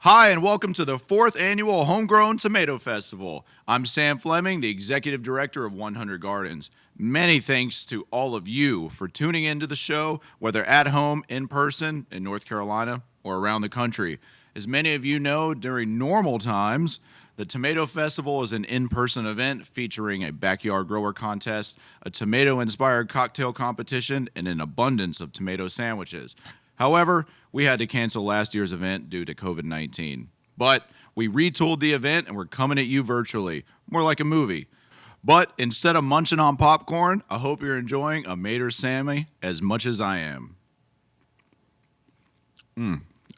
Hi, and welcome to the 4th Annual Homegrown Tomato Festival. I'm Sam Fleming, the Executive Director of 100 Gardens. Many thanks to all of you for tuning into the show, whether at home, in person, in North Carolina, or around the country. As many of you know, during normal times, the Tomato Festival is an in-person event featuring a backyard grower contest, a tomato-inspired cocktail competition, and an abundance of tomato sandwiches. However, we had to cancel last year's event due to COVID-19. But we retooled the event and we're coming at you virtually, more like a movie. But instead of munching on popcorn, I hope you're enjoying a Mater Sammy as much as I am.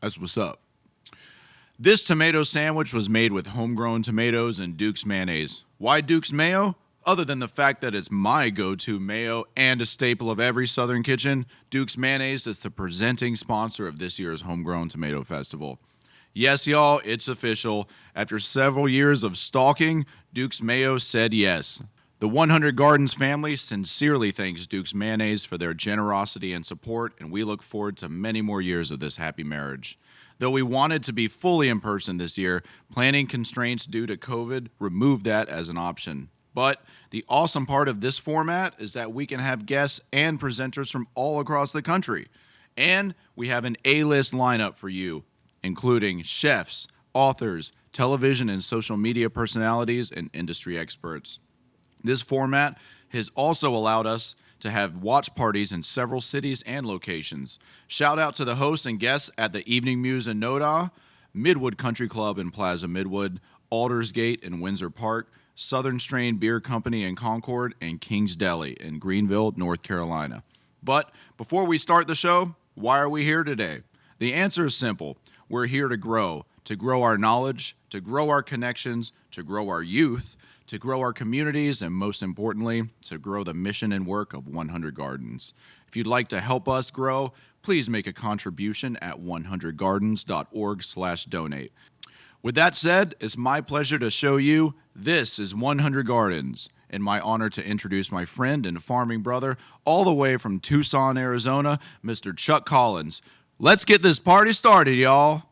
That's what's up. This tomato sandwich was made with homegrown tomatoes and Duke's mayonnaise. Why Duke's mayo? Other than the fact that it's my go-to mayo and a staple of every Southern kitchen, Duke's Mayonnaise is the presenting sponsor of this year's Homegrown Tomato Festival. Yes, y'all, it's official. After several years of stalking, Duke's Mayo said yes. The 100 Gardens family sincerely thanks Duke's Mayonnaise for their generosity and support, and we look forward to many more years of this happy marriage. Though we wanted to be fully in person this year, planning constraints due to COVID removed that as an option. But the awesome part of this format is that we can have guests and presenters from all across the country. And we have an A-list lineup for you, including chefs, authors, television and social media personalities, and industry experts. This format has also allowed us to have watch parties in several cities and locations. Shout out to the hosts and guests at the Evening Muse in Noda, Midwood Country Club in Plaza Midwood, Aldersgate in Windsor Park, Southern Strain Beer Company in Concord, and King's Deli in Greenville, North Carolina. But before we start the show, why are we here today? The answer is simple. We're here to grow our knowledge, to grow our connections, to grow our youth, to grow our communities, and most importantly, to grow the mission and work of 100 Gardens. If you'd like to help us grow, please make a contribution at 100gardens.org/donate. With that said, it's my pleasure to show you this is 100 Gardens, and my honor to introduce my friend and farming brother all the way from Tucson, Arizona, Mr. Chuck Collins. Let's get this party started, y'all.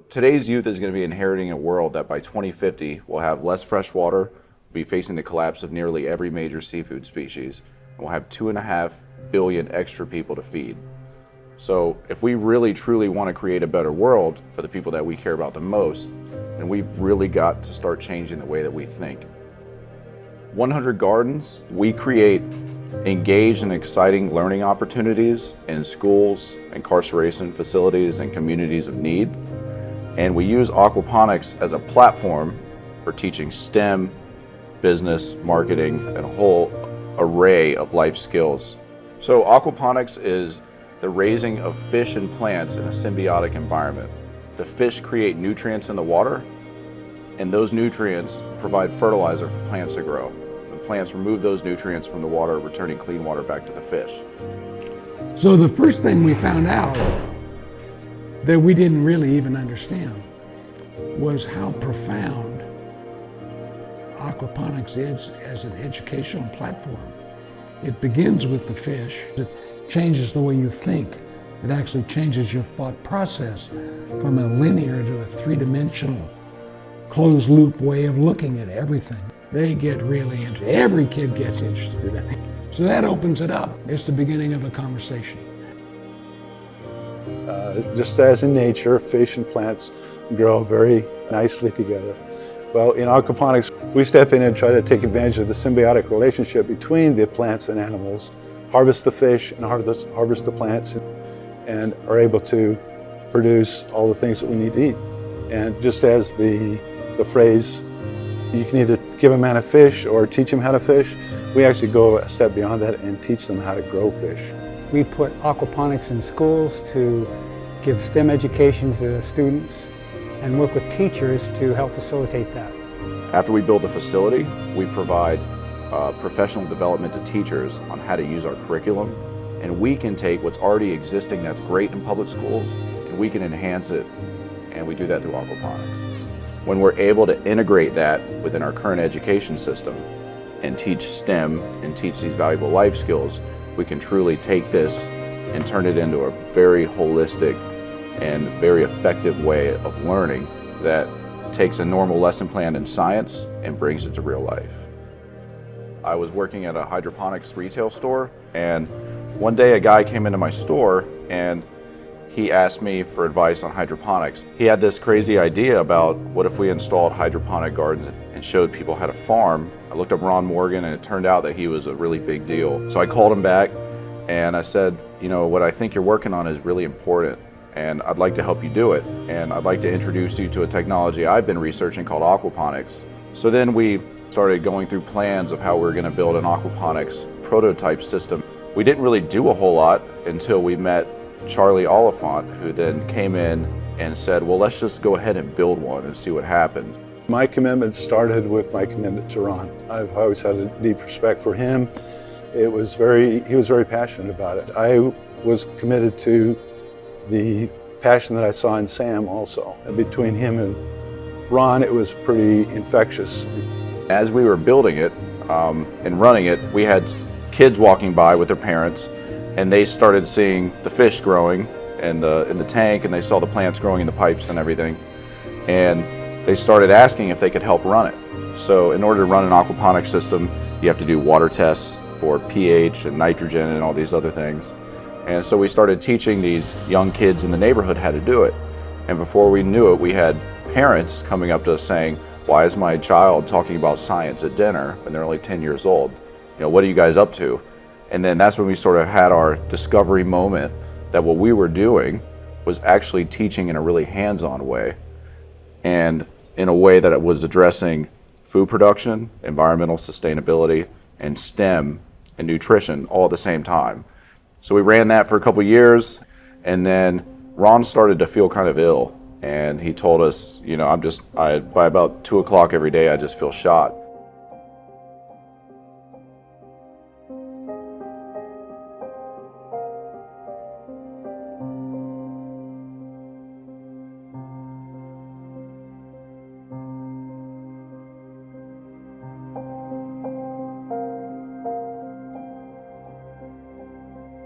Today's youth is going to be inheriting a world that by 2050 will have less fresh water, be facing the collapse of nearly every major seafood species, and will have 2.5 billion extra people to feed. So if we really truly want to create a better world for the people that we care about the most, then we've really got to start changing the way that we think. 100 Gardens, we create engaged and exciting learning opportunities in schools, incarceration facilities, and communities of need. And we use aquaponics as a platform for teaching STEM, business, marketing, and a whole array of life skills. So aquaponics is the raising of fish and plants in a symbiotic environment. The fish create nutrients in the water, and those nutrients provide fertilizer for plants to grow. The plants remove those nutrients from the water, returning clean water back to the fish. So the first thing we found out that we didn't really even understand was how profound aquaponics is as an educational platform. It begins with the fish. It changes the way you think. It actually changes your thought process from a linear to a three-dimensional, closed-loop way of looking at everything. They get really interested. Every kid gets interested in that. So that opens it up. It's the beginning of a conversation. Just as in nature, fish and plants grow very nicely together. Well, in aquaponics, we step in and try to take advantage of the symbiotic relationship between the plants and animals, harvest the fish and harvest the plants, and are able to produce all the things that we need to eat. And just as the phrase, you can either give a man a fish or teach him how to fish, we actually go a step beyond that and teach them how to grow fish. We put aquaponics in schools to give STEM education to the students and work with teachers to help facilitate that. After we build the facility, we provide professional development to teachers on how to use our curriculum, and we can take what's already existing that's great in public schools and we can enhance it, and we do that through aquaponics. When we're able to integrate that within our current education system and teach STEM and teach these valuable life skills, we can truly take this and turn it into a very holistic and very effective way of learning that takes a normal lesson plan in science and brings it to real life. I was working at a hydroponics retail store, and one day a guy came into my store and he asked me for advice on hydroponics. He had this crazy idea about what if we installed hydroponic gardens and showed people how to farm. I looked up Ron Morgan and it turned out that he was a really big deal. So I called him back and I said, you know, what I think you're working on is really important and I'd like to help you do it. And I'd like to introduce you to a technology I've been researching called aquaponics. So then we started going through plans of how we were going to build an aquaponics prototype system. We didn't really do a whole lot until we met Charlie Oliphant, who then came in and said, well, let's just go ahead and build one and see what happens. My commitment started with my commitment to Ron. I've always had a deep respect for him. He was very passionate about it. I was committed to the passion that I saw in Sam also. And between him and Ron, it was pretty infectious. As we were building it and running it, we had kids walking by with their parents, and they started seeing the fish growing in the tank, and they saw the plants growing in the pipes and everything. And they started asking if they could help run it. So in order to run an aquaponics system, you have to do water tests for pH and nitrogen and all these other things. And so we started teaching these young kids in the neighborhood how to do it. And before we knew it, we had parents coming up to us saying, why is my child talking about science at dinner when they're only 10 years old? You know, what are you guys up to? And then that's when we sort of had our discovery moment that what we were doing was actually teaching in a really hands-on way, and in a way that it was addressing food production, environmental sustainability, and STEM and nutrition all at the same time. So we ran that for a couple years, and then Ron started to feel kind of ill, and he told us, you know, by about 2 o'clock every day, I just feel shot.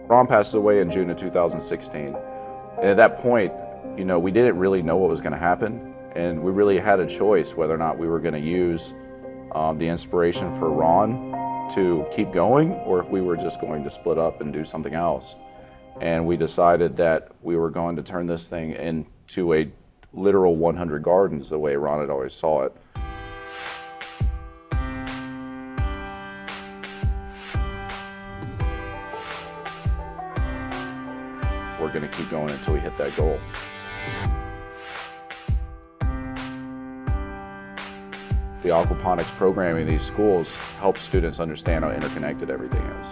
Ron passed away in June of 2016. And at that point, you know, we didn't really know what was going to happen. And we really had a choice whether or not we were going to use the inspiration for Ron to keep going, or if we were just going to split up and do something else. And we decided that we were going to turn this thing into a literal 100 gardens the way Ron had always saw it. We're going to keep going until we hit that goal. The aquaponics programming in these schools helps students understand how interconnected everything is.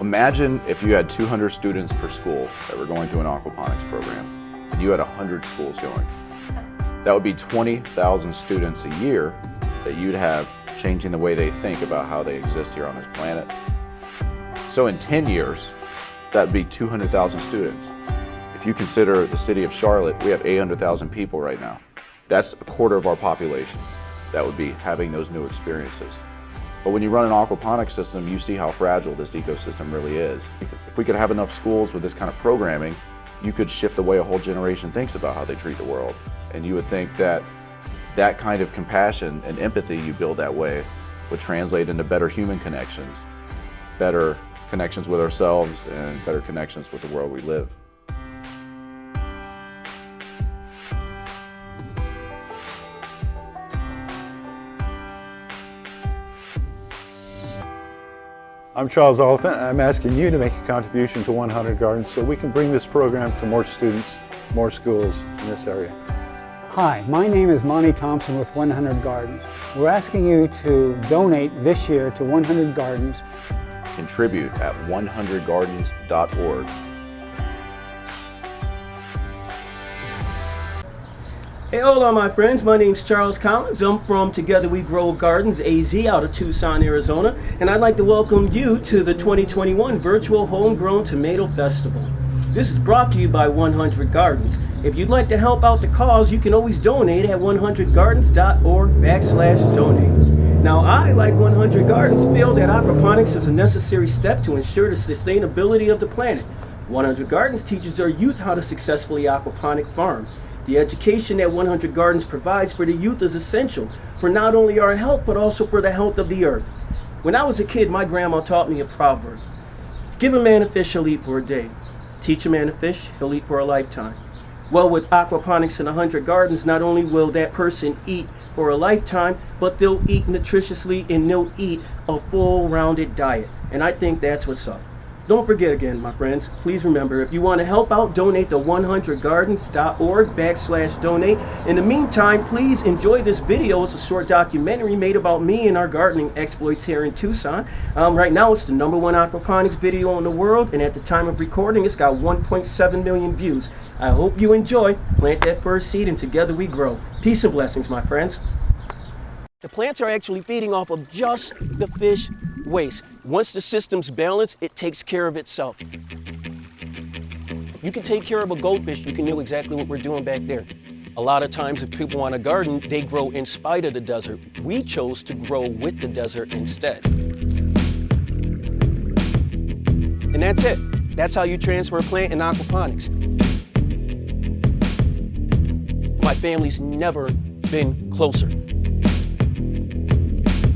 Imagine if you had 200 students per school that were going through an aquaponics program, and you had 100 schools going. That would be 20,000 students a year that you'd have changing the way they think about how they exist here on this planet. So in 10 years, that'd be 200,000 students. If you consider the city of Charlotte, we have 800,000 people right now. That's a quarter of our population that would be having those new experiences. But when you run an aquaponics system, you see how fragile this ecosystem really is. If we could have enough schools with this kind of programming, you could shift the way a whole generation thinks about how they treat the world. And you would think that that kind of compassion and empathy you build that way would translate into better human connections, better connections with ourselves, and better connections with the world we live. I'm Charles Oliphant, and I'm asking you to make a contribution to 100 Gardens so we can bring this program to more students, more schools in this area. Hi, my name is Monty Thompson with 100 Gardens. We're asking you to donate this year to 100 Gardens. Contribute at 100gardens.org. Hey, hola my friends, my name's Charles Collins. I'm from Together We Grow Gardens AZ out of Tucson, Arizona, and I'd like to welcome you to the 2021 Virtual Homegrown Tomato Festival. This is brought to you by 100 Gardens. If you'd like to help out the cause, you can always donate at 100gardens.org/donate. Now I, like 100 Gardens, feel that aquaponics is a necessary step to ensure the sustainability of the planet. 100 Gardens teaches our youth how to successfully aquaponic farm. The education that 100 Gardens provides for the youth is essential for not only our health, but also for the health of the earth. When I was a kid, my grandma taught me a proverb. Give a man a fish, he'll eat for a day. Teach a man a fish, he'll eat for a lifetime. Well, with aquaponics and 100 Gardens, not only will that person eat for a lifetime, but they'll eat nutritiously and they'll eat a full rounded diet. And I think that's what's up. Don't forget again, my friends, please remember, if you want to help out, donate to 100gardens.org/donate. In the meantime, please enjoy this video. It's a short documentary made about me and our gardening exploits here in Tucson. Right now, it's the #1 aquaponics video in the world, and at the time of recording, it's got 1.7 million views. I hope you enjoy. Plant that first seed, and together we grow. Peace and blessings, my friends. The plants are actually feeding off of just the fish waste. Once the system's balanced, it takes care of itself. You can take care of a goldfish, you can do exactly what we're doing back there. A lot of times if people want a garden, they grow in spite of the desert. We chose to grow with the desert instead. And that's it. That's how you transfer a plant in aquaponics. My family's never been closer.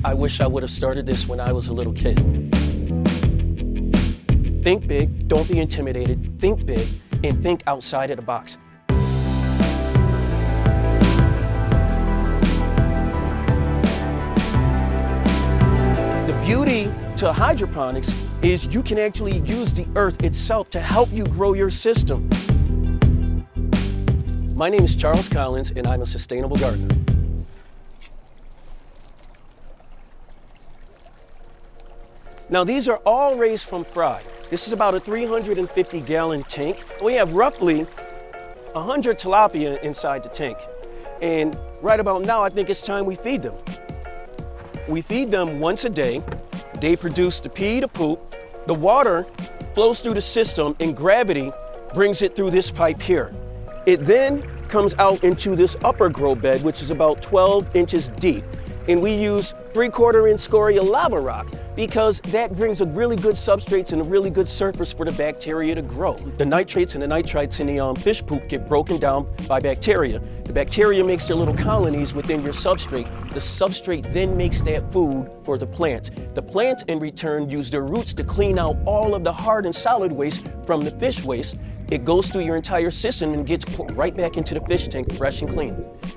I wish I would have started this when I was a little kid. Think big, don't be intimidated, think big, and think outside of the box. The beauty to hydroponics is you can actually use the earth itself to help you grow your system. My name is Charles Collins, and I'm a sustainable gardener. Now these are all raised from fry. This is about a 350-gallon tank. We have roughly 100 tilapia inside the tank. And right about now, I think it's time we feed them. We feed them once a day. They produce the pee, the poop. The water flows through the system and gravity brings it through this pipe here. It then comes out into this upper grow bed, which is about 12 inches deep. And we use 3/4-inch scoria lava rock because that brings a really good substrates and a really good surface for the bacteria to grow. The nitrates and the nitrites in the fish poop get broken down by bacteria. The bacteria makes their little colonies within your substrate. The substrate then makes that food for the plants. The plants in return use their roots to clean out all of the hard and solid waste from the fish waste. It goes through your entire system and gets put right back into the fish tank, fresh and clean.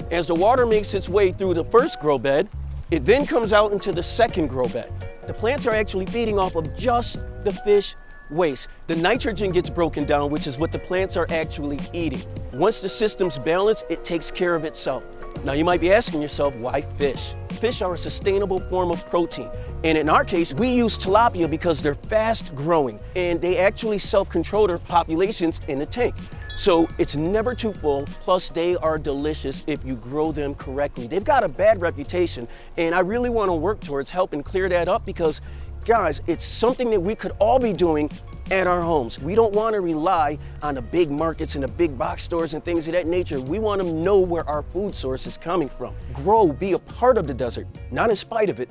As the water makes its way through the first grow bed, it then comes out into the second grow bed. The plants are actually feeding off of just the fish waste. The nitrogen gets broken down, which is what the plants are actually eating. Once the system's balanced, it takes care of itself. Now you might be asking yourself, why fish? Fish are a sustainable form of protein. And in our case, we use tilapia because they're fast growing and they actually self-control their populations in the tank. So it's never too full, plus they are delicious if you grow them correctly. They've got a bad reputation, and I really want to work towards helping clear that up because, guys, it's something that we could all be doing at our homes. We don't want to rely on the big markets and the big box stores and things of that nature. We want to know where our food source is coming from. Grow, be a part of the desert, not in spite of it.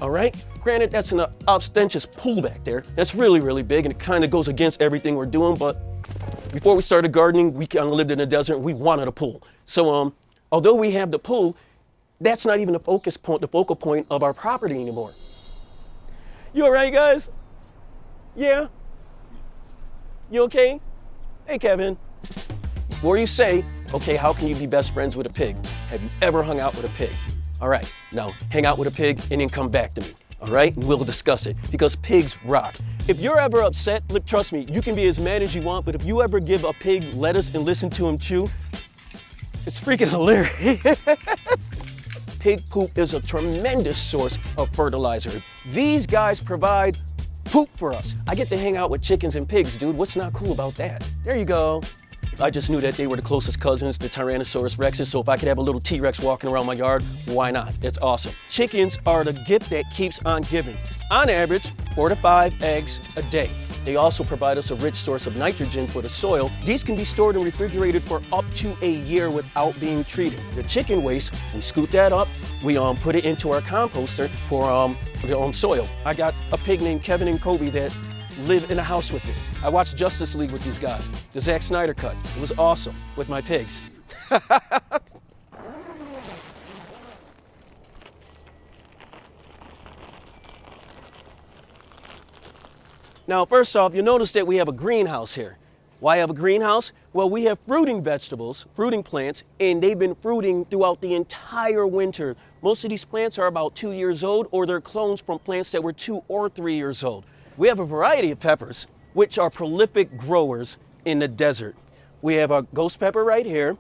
All right? Granted, that's an ostentatious pool back there. That's really, really big, and it kind of goes against everything we're doing, but before we started gardening, we kind of lived in the desert and we wanted a pool. So although we have the pool, that's not even the focal point of our property anymore. You all right, guys? Yeah? You okay? Hey, Kevin. Before you say, okay, how can you be best friends with a pig? Have you ever hung out with a pig? All right, now hang out with a pig and then come back to me. All right, and we'll discuss it because pigs rock. If you're ever upset, look, trust me, you can be as mad as you want, but if you ever give a pig lettuce and listen to him chew, it's freaking hilarious. Pig poop is a tremendous source of fertilizer. These guys provide poop for us. I get to hang out with chickens and pigs, dude. What's not cool about that? There you go. I just knew that they were the closest cousins to Tyrannosaurus Rexes, so if I could have a little T-Rex walking around my yard, why not? It's awesome. Chickens are the gift that keeps on giving. On average, 4 to 5 eggs a day. They also provide us a rich source of nitrogen for the soil. These can be stored and refrigerated for up to a year without being treated. The chicken waste, we scoop that up, we put it into our composter for the soil. I got a pig named Kevin and Kobe that live in a house with me. I watched Justice League with these guys, the Zack Snyder cut. It was awesome with my pigs. Now, first off, you'll notice that we have a greenhouse here. Why have a greenhouse? Well, we have fruiting vegetables, fruiting plants, and they've been fruiting throughout the entire winter. Most of these plants are about 2 years old, or they're clones from plants that were 2 or 3 years old. We have a variety of peppers, which are prolific growers in the desert. We have our ghost pepper right here.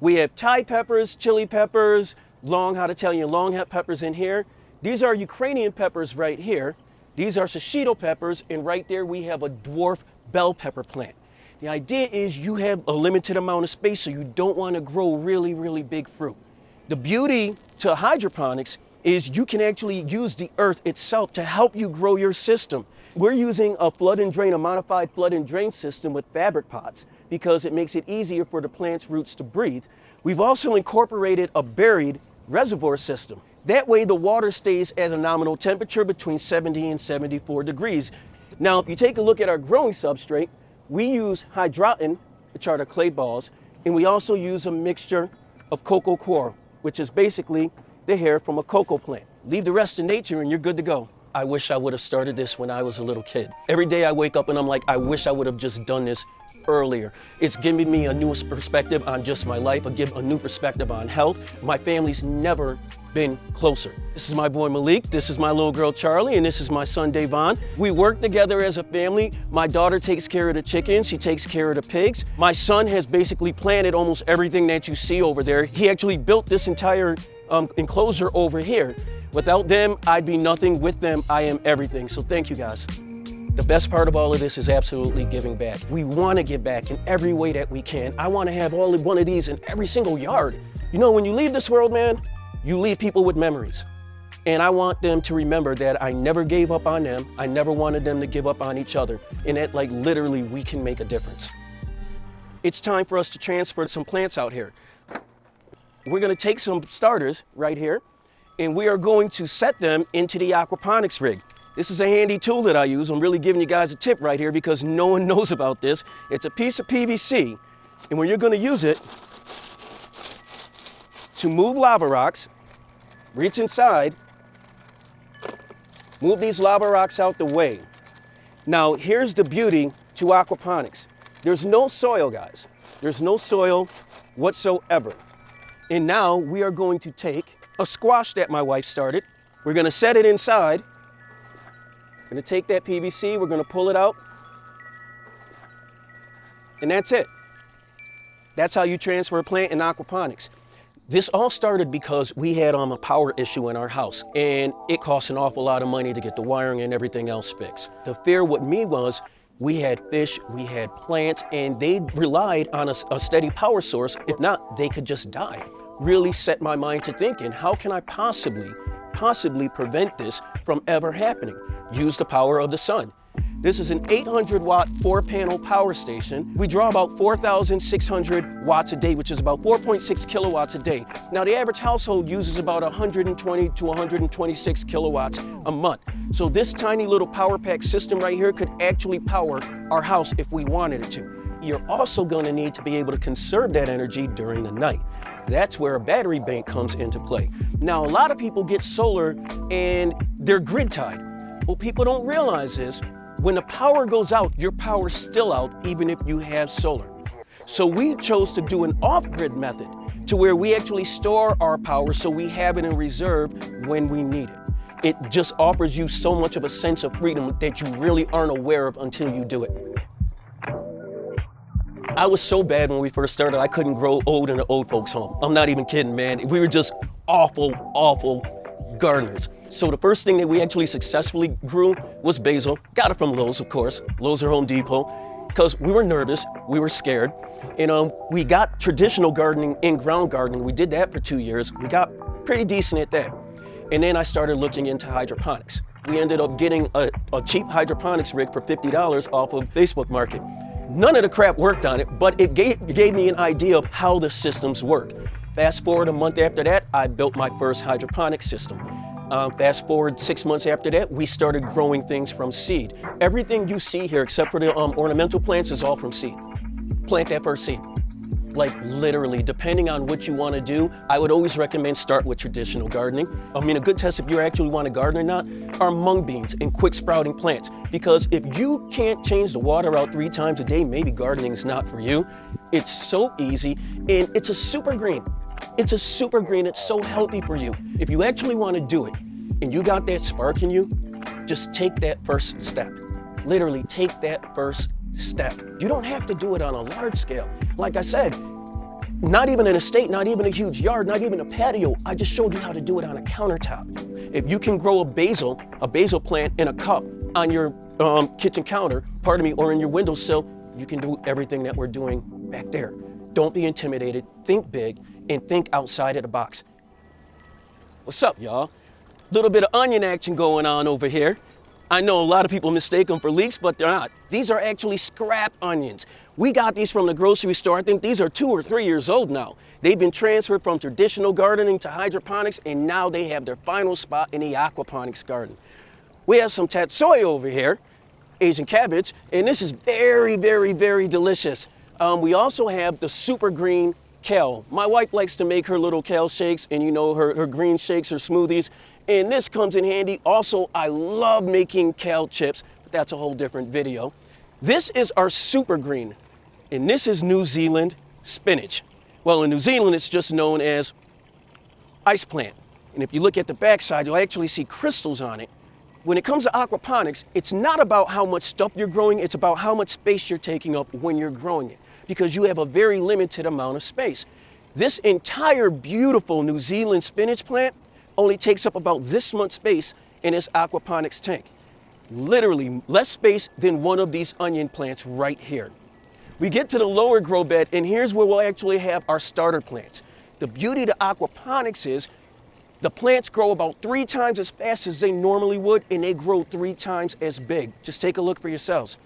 We have Thai peppers, chili peppers, long peppers in here. These are Ukrainian peppers right here. These are shishito peppers, and right there we have a dwarf bell pepper plant. The idea is you have a limited amount of space, so you don't want to grow really, really big fruit. The beauty to hydroponics is you can actually use the earth itself to help you grow your system. We're using a modified flood and drain system with fabric pots because it makes it easier for the plant's roots to breathe. We've also incorporated a buried reservoir system. That way the water stays at a nominal temperature between 70 and 74 degrees. Now, if you take a look at our growing substrate, we use hydroton, which are the clay balls, and we also use a mixture of cocoa coir, which is basically the hair from a cocoa plant. Leave the rest to nature and you're good to go. I wish I would have started this when I was a little kid. Every day I wake up and I'm like, I wish I would have just done this earlier. It's giving me a new perspective on just my life, a new perspective on health. My family's never been closer. This is my boy Malik, this is my little girl Charlie, and this is my son Davon. We work together as a family. My daughter takes care of the chickens, she takes care of the pigs. My son has basically planted almost everything that you see over there. He actually built this entire enclosure over here. Without them, I'd be nothing. With them, I am everything. So thank you guys. The best part of all of this is absolutely giving back. We want to give back in every way that we can. I want to have one of these in every single yard. You know, when you leave this world, man, you leave people with memories. And I want them to remember that I never gave up on them. I never wanted them to give up on each other. And that, like, literally, we can make a difference. It's time for us to transfer some plants out here. We're going to take some starters right here, and we are going to set them into the aquaponics rig. This is a handy tool that I use. I'm really giving you guys a tip right here because no one knows about this. It's a piece of PVC, and when you're going to use it to move lava rocks, reach inside, move these lava rocks out the way. Now, here's the beauty to aquaponics. There's no soil, guys. There's no soil whatsoever. And now we are going to take a squash that my wife started. We're going to set it inside. We're going to take that PVC, we're going to pull it out, and that's it. That's how you transfer a plant in aquaponics. This all started because we had a power issue in our house, and it cost an awful lot of money to get the wiring and everything else fixed. The fear with me was we had fish, we had plants, and they relied on a steady power source. If not, they could just die. Really set my mind to thinking, how can I possibly prevent this from ever happening? Use the power of the sun. This is an 800 watt 4-panel power station. We draw about 4,600 watts a day, which is about 4.6 kilowatts a day. Now, the average household uses about 120 to 126 kilowatts a month. So this tiny little power pack system right here could actually power our house if we wanted it to. You're also going to need to be able to conserve that energy during the night. That's where a battery bank comes into play. Now, a lot of people get solar and they're grid tied. What people don't realize is when the power goes out, your power's still out even if you have solar. So we chose to do an off-grid method to where we actually store our power so we have it in reserve when we need it. It just offers you so much of a sense of freedom that you really aren't aware of until you do it. I was so bad when we first started, I couldn't grow old in an old folks home. I'm not even kidding, man. We were just awful, awful gardeners. So the first thing that we actually successfully grew was basil. Got it from Lowe's, of course. Lowe's or Home Depot. Because we were nervous, we were scared. And we got traditional gardening, in-ground gardening. We did that for 2 years. We got pretty decent at that. And then I started looking into hydroponics. We ended up getting a cheap hydroponics rig for $50 off of Facebook Market. None of the crap worked on it, but it gave me an idea of how the systems work. Fast forward a month after that, I built my first hydroponic system. Fast forward 6 months after that, we started growing things from seed. Everything you see here, except for the ornamental plants, is all from seed. Plant that first seed. Like literally, depending on what you want to do, I would always recommend start with traditional gardening. I mean, a good test if you actually want to garden or not are mung beans and quick sprouting plants. Because if you can't change the water out 3 times a day, maybe gardening is not for you. It's so easy, and it's a super green. It's a super green, it's so healthy for you. If you actually want to do it, and you got that spark in you, just take that first step. Literally, take that first step. You don't have to do it on a large scale. Like I said, not even an estate, not even a huge yard, not even a patio. I just showed you how to do it on a countertop. If you can grow a basil plant in a cup on your kitchen counter, or in your windowsill, you can do everything that we're doing back there. Don't be intimidated, think big, and think outside of the box. What's up, y'all? Little bit of onion action going on over here. I know a lot of people mistake them for leeks, but they're not. These are actually scrap onions. We got these from the grocery store. I think these are 2 or 3 years old now. They've been transferred from traditional gardening to hydroponics, and now they have their final spot in the aquaponics garden. We have some tatsoi over here, Asian cabbage, and this is very, very, very delicious. We also have the super green kale. My wife likes to make her little kale shakes and her green shakes or smoothies. And this comes in handy. Also, I love making kale chips, but that's a whole different video. This is our super green, and this is New Zealand spinach. Well, in New Zealand, it's just known as ice plant. And if you look at the backside, you'll actually see crystals on it. When it comes to aquaponics, it's not about how much stuff you're growing, it's about how much space you're taking up when you're growing it, because you have a very limited amount of space. This entire beautiful New Zealand spinach plant only takes up about this much space in this aquaponics tank. Literally less space than one of these onion plants right here. We get to the lower grow bed, and here's where we'll actually have our starter plants. The beauty of the aquaponics is the plants grow about 3 times as fast as they normally would, and they grow 3 times as big. Just take a look for yourselves.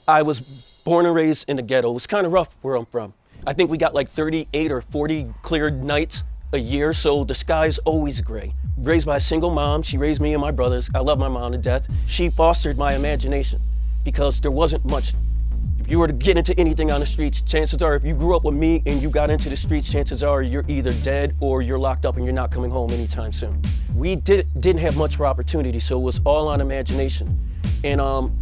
I was born and raised in the ghetto. It was kind of rough where I'm from. I think we got like 38 or 40 cleared nights a year, so the sky's always gray. Raised by a single mom, she raised me and my brothers. I love my mom to death. She fostered my imagination because there wasn't much. If you were to get into anything on the streets, chances are if you grew up with me and you got into the streets, chances are you're either dead or you're locked up and you're not coming home anytime soon. We didn't have much for opportunity, so it was all on imagination. And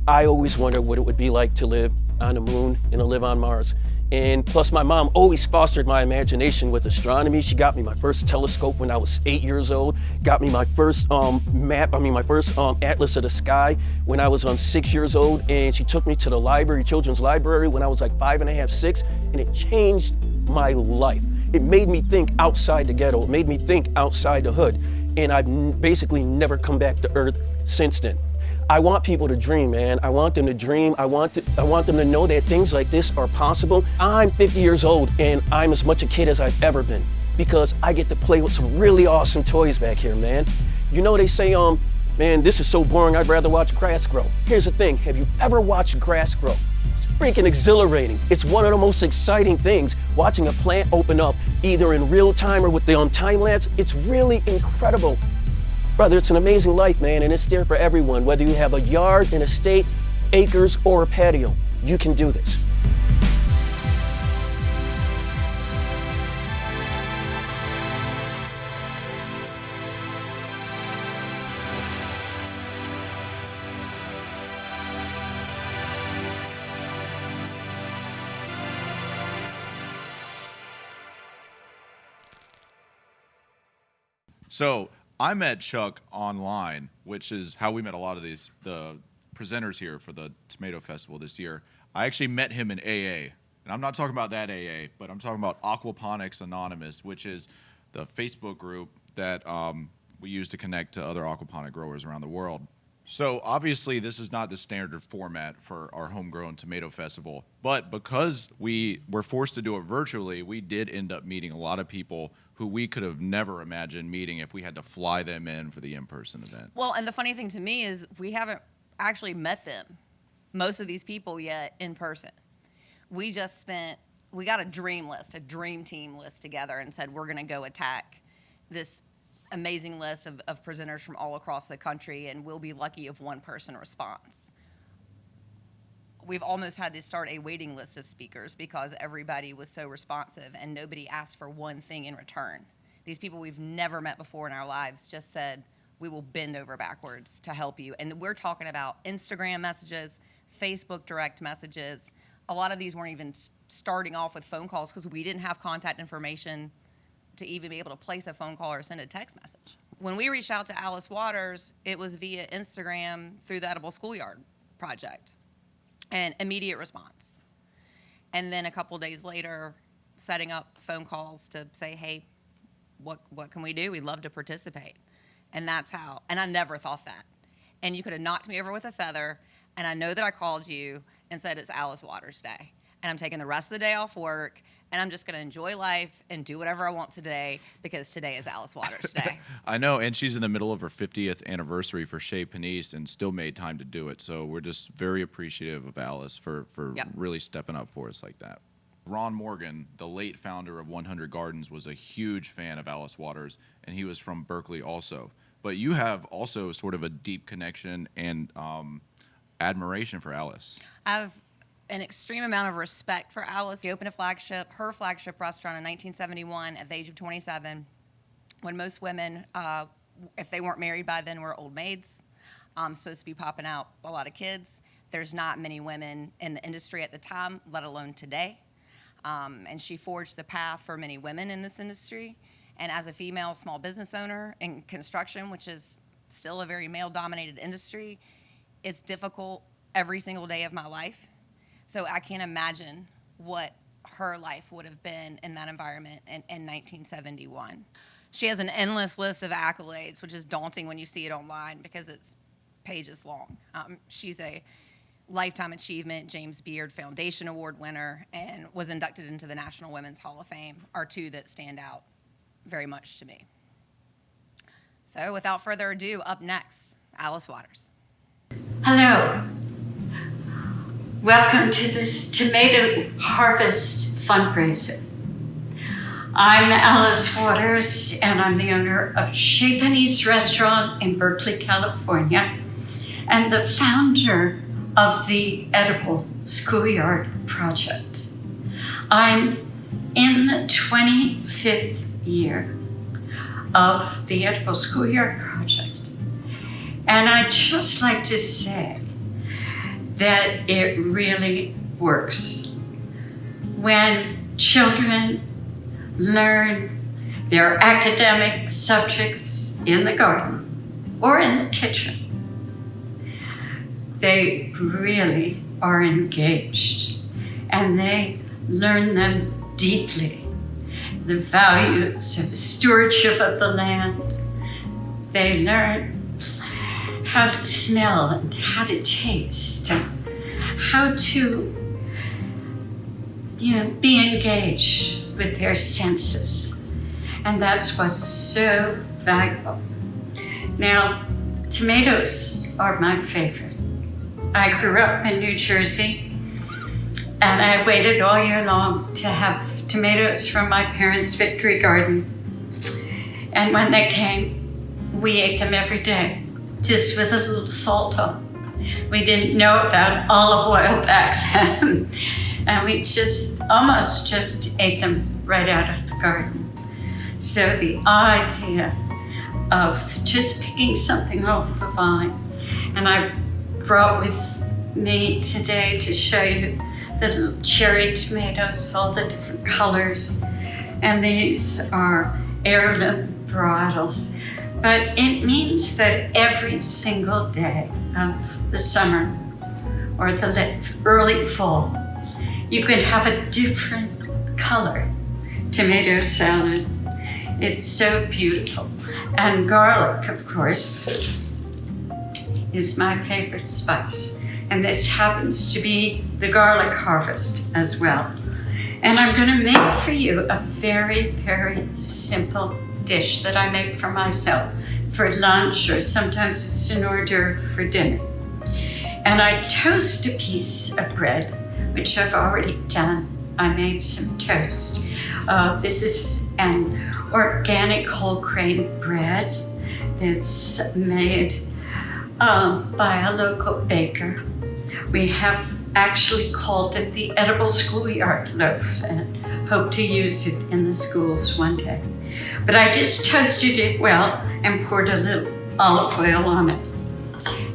I always wondered what it would be like to live on the moon and to live on Mars. And plus my mom always fostered my imagination with astronomy. She got me my first telescope when I was 8 years old, got me my first atlas of the sky when I was 6 years old, and she took me to the library, children's library, when I was like 5 and a half, 6, and it changed my life. It made me think outside the ghetto. It made me think outside the hood, and I've basically never come back to earth since then. I want people to dream, man. I want them to dream. I want them to know that things like this are possible. I'm 50 years old, and I'm as much a kid as I've ever been because I get to play with some really awesome toys back here, man. You know, they say, man, this is so boring, I'd rather watch grass grow. Here's the thing, have you ever watched grass grow? It's freaking exhilarating. It's one of the most exciting things, watching a plant open up, either in real time or with the time lapse. It's really incredible. Brother, it's an amazing life, man, and it's there for everyone. Whether you have a yard, an estate, acres, or a patio, you can do this. So I met Chuck online, which is how we met a lot of the presenters here for the Tomato Festival this year. I actually met him in AA, and I'm not talking about that AA, but I'm talking about Aquaponics Anonymous, which is the Facebook group that we use to connect to other aquaponic growers around the world. So obviously this is not the standard format for our Homegrown Tomato Festival, but because we were forced to do it virtually, we did end up meeting a lot of people who we could have never imagined meeting if we had to fly them in for the in-person event. Well, and the funny thing to me is we haven't actually met them, most of these people, yet in person. We got a dream list, a dream team list together and said we're going to go attack this amazing list of presenters from all across the country, and we'll be lucky if one person responds. We've almost had to start a waiting list of speakers because everybody was so responsive and nobody asked for one thing in return. These people we've never met before in our lives just said, we will bend over backwards to help you. And we're talking about Instagram messages, Facebook direct messages. A lot of these weren't even starting off with phone calls because we didn't have contact information to even be able to place a phone call or send a text message. When we reached out to Alice Waters, it was via Instagram through the Edible Schoolyard Project. And immediate response. And then a couple days later, setting up phone calls to say, hey, what can we do? We'd love to participate. And that's how, and I never thought that. And you could have knocked me over with a feather, and I know that I called you and said it's Alice Waters Day. And I'm taking the rest of the day off work, and I'm just going to enjoy life and do whatever I want today because today is Alice Waters Day. I know, and she's in the middle of her 50th anniversary for Chez Panisse and still made time to do it. So we're just very appreciative of Alice for Yep. really stepping up for us like that. Ron Morgan, the late founder of 100 Gardens, was a huge fan of Alice Waters, and he was from Berkeley also. But you have also sort of a deep connection and admiration for Alice. I have an extreme amount of respect for Alice. She opened her flagship restaurant in 1971 at the age of 27, when most women, if they weren't married by then, were old maids, supposed to be popping out a lot of kids. There's not many women in the industry at the time, let alone today. And she forged the path for many women in this industry. And as a female small business owner in construction, which is still a very male-dominated industry, it's difficult every single day of my life. So I can't imagine what her life would have been in that environment in 1971. She has an endless list of accolades, which is daunting when you see it online because it's pages long. She's a Lifetime Achievement James Beard Foundation Award winner and was inducted into the National Women's Hall of Fame, are two that stand out very much to me. So without further ado, up next, Alice Waters. Hello. Welcome to this tomato harvest fundraiser. I'm Alice Waters, and I'm the owner of Chez Panisse restaurant in Berkeley, California, and the founder of the Edible Schoolyard Project. I'm in the 25th year of the Edible Schoolyard Project, and I'd just like to say that it really works. When children learn their academic subjects in the garden or in the kitchen, they really are engaged and they learn them deeply. The values of stewardship of the land. They learn how to smell and how to taste and how to, be engaged with their senses. And that's what's so valuable. Now, tomatoes are my favorite. I grew up in New Jersey, and I waited all year long to have tomatoes from my parents' victory garden. And when they came, we ate them every day, just with a little salt on. We didn't know about olive oil back then, and we almost just ate them right out of the garden. So the idea of just picking something off the vine, and I've brought with me today to show you the little cherry tomatoes, all the different colors, and these are heirloom varietals. But it means that every single day of the summer or the early fall, you can have a different color tomato salad. It's so beautiful. And garlic, of course, is my favorite spice. And this happens to be the garlic harvest as well. And I'm going to make for you a very, very simple dish that I make for myself for lunch, or sometimes it's an hors d'oeuvre for dinner. And I toast a piece of bread, which I've already done. I made some toast. This is an organic whole grain bread that's made by a local baker. We have actually called it the edible schoolyard loaf and hope to use it in the schools one day. But I just toasted it well and poured a little olive oil on it.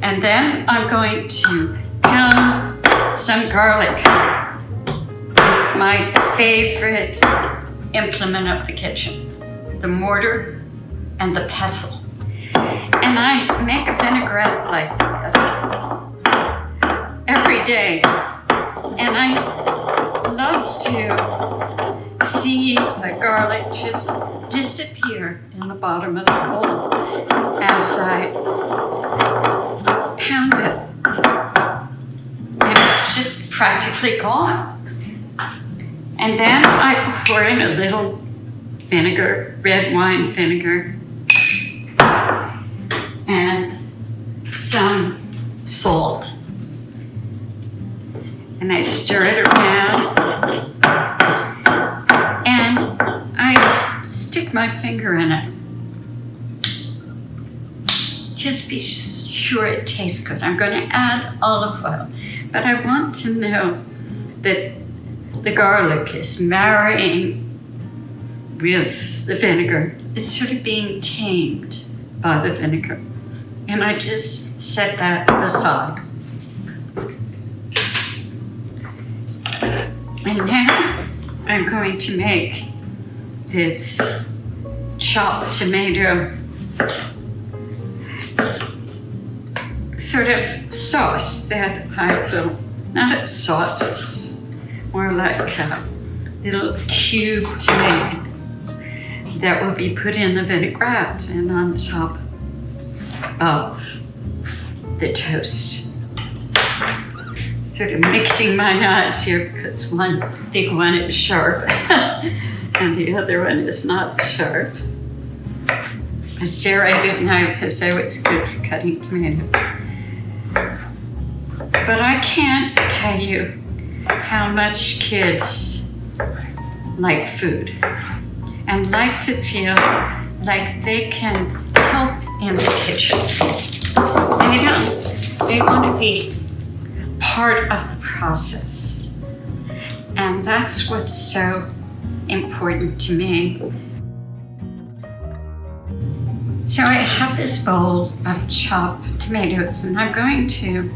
And then I'm going to pound some garlic with my favorite implement of the kitchen, the mortar and the pestle. And I make a vinaigrette like this every day. And I love to see the garlic just disappear in the bottom of the bowl as I pound it. And it's just practically gone. And then I pour in a little vinegar, red wine vinegar, and some salt. And I stir it around. And I stick my finger in it. Just be sure it tastes good. I'm going to add olive oil, but I want to know that the garlic is marrying with the vinegar. It's sort of being tamed by the vinegar. And I just set that aside. And now I'm going to make this chopped tomato sort of sauce that I will, not a sauce, it's more like little cube tomatoes that will be put in the vinaigrette and on top of the toast. Sort of mixing my knives here because one big one is sharp and the other one is not sharp. A serrated knife is always good for cutting tomatoes. But I can't tell you how much kids like food and like to feel like they can help in the kitchen. They want to be part of the process. And that's what's so important to me. So I have this bowl of chopped tomatoes and I'm going to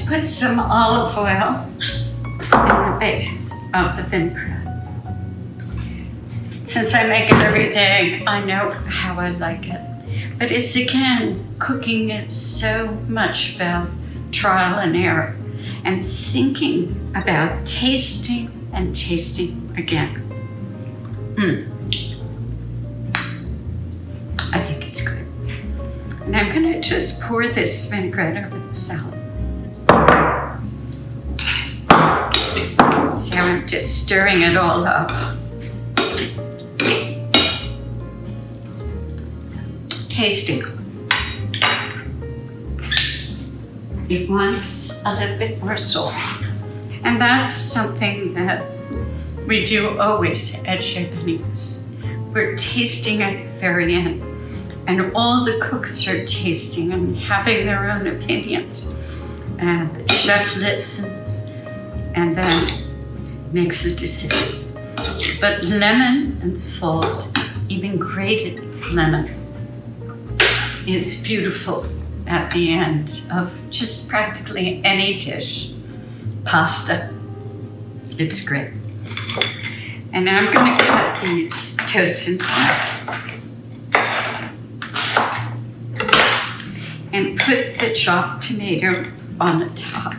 put some olive oil in the base of the vinaigrette. Since I make it every day, I know how I like it. But it's again, cooking is so much about trial and error and thinking about tasting and tasting again. I think it's good. And I'm gonna just pour this vinaigrette over the salad. So I'm just stirring it all up. Tasting. It wants a little bit more salt. And that's something that we do always at Chez Panisse. We're tasting at the very end. And all the cooks are tasting and having their own opinions. And the chef listens and then makes a decision. But lemon and salt, even grated lemon, is beautiful at the end of just practically any dish. Pasta, it's great. And now I'm going to cut these toast in half and put the chopped tomato on the top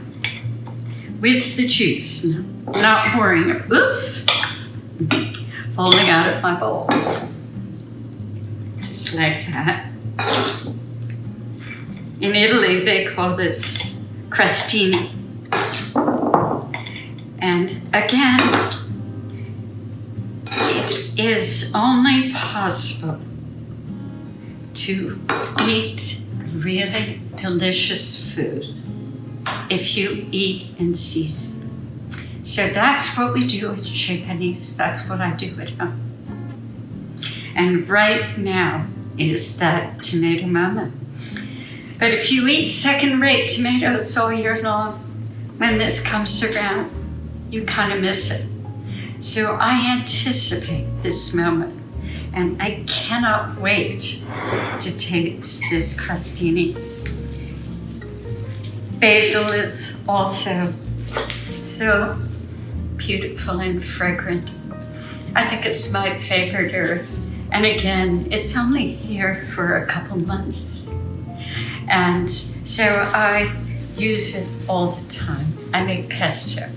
with the juice, not pouring it. Oops, falling out of my bowl. Just like that. In Italy, they call this crostini. And again, it is only possible to eat really delicious food if you eat in season. So that's what we do at Chez Panisse. That's what I do at home. And right now is that tomato moment. But if you eat second-rate tomatoes all year long, when this comes around, you kind of miss it. So I anticipate this moment, and I cannot wait to taste this crostini. Basil is also so beautiful and fragrant. I think it's my favorite herb. And again, it's only here for a couple months. And so I use it all the time. I make pesto.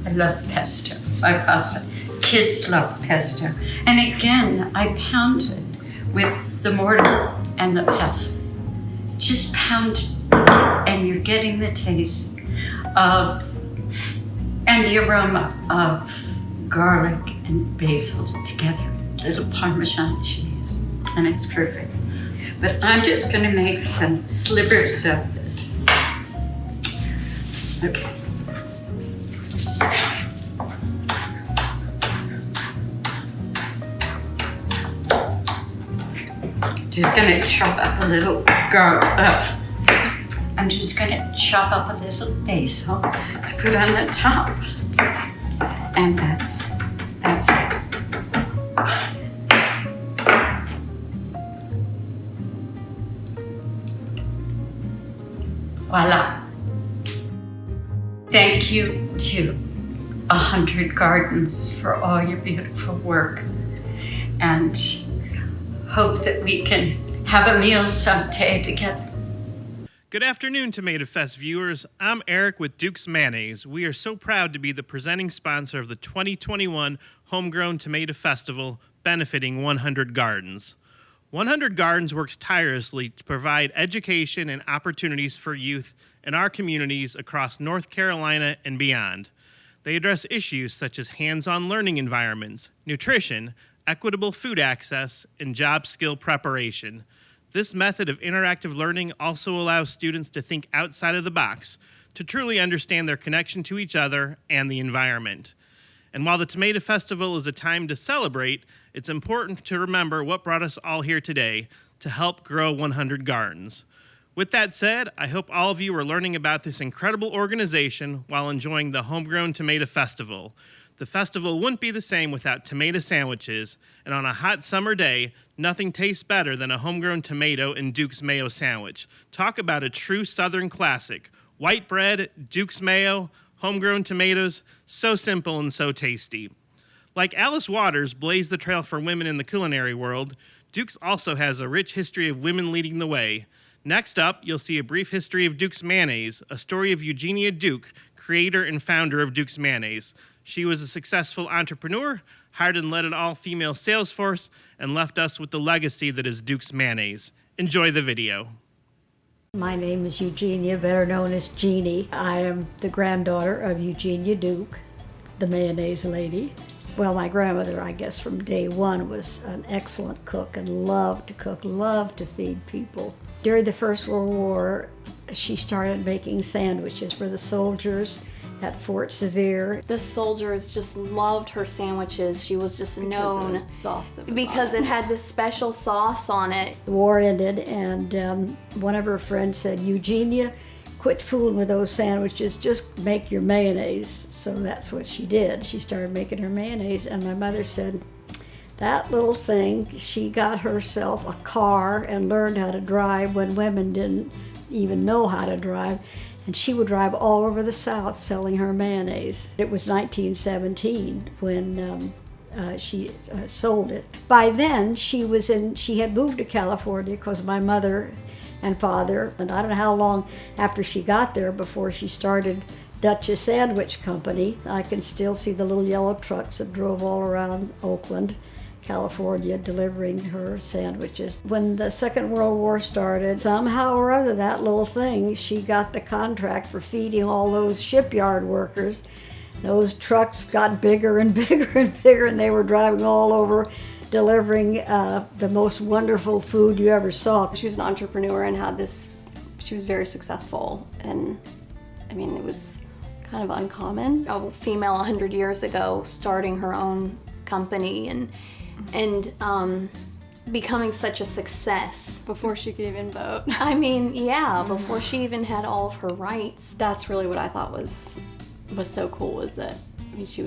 I love pesto. My pasta. Kids love pesto. And again, I pound it with the mortar and the pestle. Just pound it, and you're getting the taste of and the aroma of garlic and basil together. Little Parmesan cheese, and it's perfect. But I'm just gonna make some slivers of this. Okay. Just gonna chop up a little garlic. I'm just gonna chop up a little basil to put on the top. And that's it. Voila. Thank you to 100 Gardens for all your beautiful work, and hope that we can have a meal someday together. Good afternoon, Tomato Fest viewers. I'm Eric with Duke's Mayonnaise. We are so proud to be the presenting sponsor of the 2021 Homegrown Tomato Festival, benefiting 100 Gardens. 100 Gardens works tirelessly to provide education and opportunities for youth in our communities across North Carolina and beyond. They address issues such as hands-on learning environments, nutrition, equitable food access, and job skill preparation. This method of interactive learning also allows students to think outside of the box, to truly understand their connection to each other and the environment. And while the Tomato Festival is a time to celebrate, it's important to remember what brought us all here today, to help grow 100 Gardens. With that said, I hope all of you are learning about this incredible organization while enjoying the Homegrown Tomato Festival. The festival wouldn't be the same without tomato sandwiches, and on a hot summer day, nothing tastes better than a homegrown tomato and Duke's Mayo sandwich. Talk about a true Southern classic. White bread, Duke's Mayo, homegrown tomatoes, so simple and so tasty. Like Alice Waters blazed the trail for women in the culinary world, Duke's also has a rich history of women leading the way. Next up, you'll see a brief history of Duke's Mayonnaise, a story of Eugenia Duke, creator and founder of Duke's Mayonnaise. She was a successful entrepreneur, hired and led an all-female sales force, and left us with the legacy that is Duke's Mayonnaise. Enjoy the video. My name is Eugenia, better known as Jeannie. I am the granddaughter of Eugenia Duke, the mayonnaise lady. Well, my grandmother, I guess from day one, was an excellent cook and loved to cook, loved to feed people. During the First World War, she started making sandwiches for the soldiers at Fort Sevier. The soldiers just loved her sandwiches. She was just known because it had this special sauce on it. The war ended, and one of her friends said, Eugenia, quit fooling with those sandwiches, just make your mayonnaise. So that's what she did. She started making her mayonnaise, and my mother said, that little thing, she got herself a car and learned how to drive when women didn't even know how to drive. And she would drive all over the South selling her mayonnaise. It was 1917 when she sold it. By then, she had moved to California because my mother and father, and I don't know how long after she got there before she started Dutchess Sandwich Company. I can still see the little yellow trucks that drove all around Oakland, California, delivering her sandwiches. When the Second World War started, somehow or other, that little thing, she got the contract for feeding all those shipyard workers. Those trucks got bigger and bigger and bigger, and they were driving all over, delivering the most wonderful food you ever saw. She was an entrepreneur and she was very successful, and I mean, it was kind of uncommon. A female 100 years ago starting her own company, and becoming such a success. Before she could even vote. I mean, yeah, before she even had all of her rights. That's really what I thought was so cool, was that, I mean, she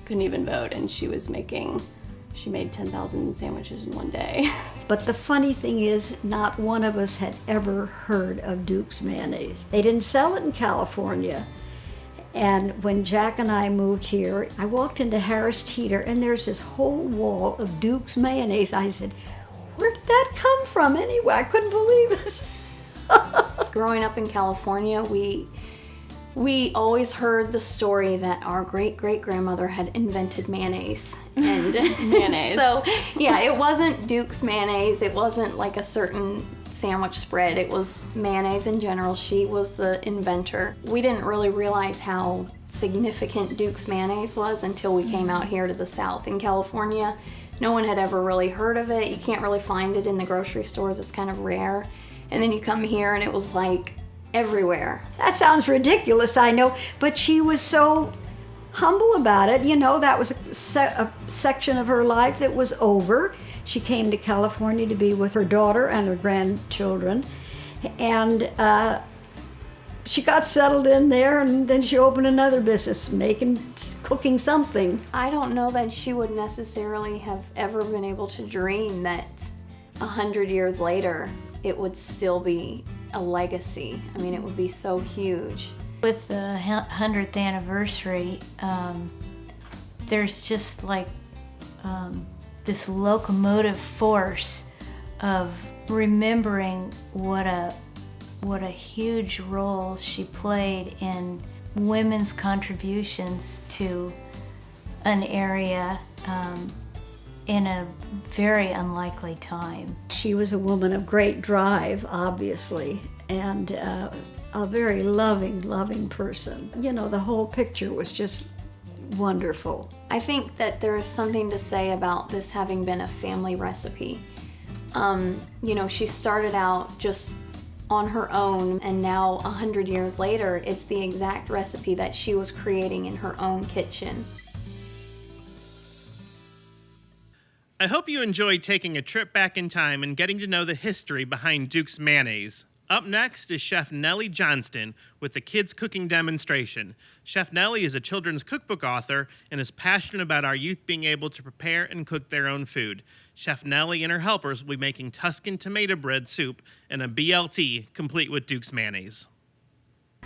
couldn't even vote, and she made 10,000 sandwiches in one day. But the funny thing is, not one of us had ever heard of Duke's mayonnaise. They didn't sell it in California. And when Jack and I moved here, I walked into Harris Teeter, and there's this whole wall of Duke's mayonnaise. I said, where did that come from anyway? I couldn't believe it. Growing up in California, we always heard the story that our great-great-grandmother had invented mayonnaise. And Mayonnaise. So, yeah, it wasn't Duke's mayonnaise. It wasn't like a certain sandwich spread. It was mayonnaise in general. She was the inventor. We didn't really realize how significant Duke's mayonnaise was until we came out here to the South. In California, no one had ever really heard of it. You can't really find it in the grocery stores. It's kind of rare. And then you come here and it was like everywhere. That sounds ridiculous, I know, but she was so humble about it. You know, that was a section of her life that was over. She came to California to be with her daughter and her grandchildren, and she got settled in there, and then she opened another business, cooking something. I don't know that she would necessarily have ever been able to dream that 100 years later it would still be a legacy. I mean, it would be so huge. With the 100th anniversary, there's just like this locomotive force of remembering what a huge role she played in women's contributions to an area in a very unlikely time. She was a woman of great drive, obviously, and a very loving person. You know, the whole picture was just wonderful. I think that there is something to say about this having been a family recipe. You know, she started out just on her own, and now 100 years later, it's the exact recipe that she was creating in her own kitchen. I hope you enjoyed taking a trip back in time and getting to know the history behind Duke's mayonnaise. Up next is Chef Nellie Johnston with the kids cooking demonstration. Chef Nellie is a children's cookbook author and is passionate about our youth being able to prepare and cook their own food. Chef Nellie and her helpers will be making Tuscan tomato bread soup and a BLT complete with Duke's mayonnaise.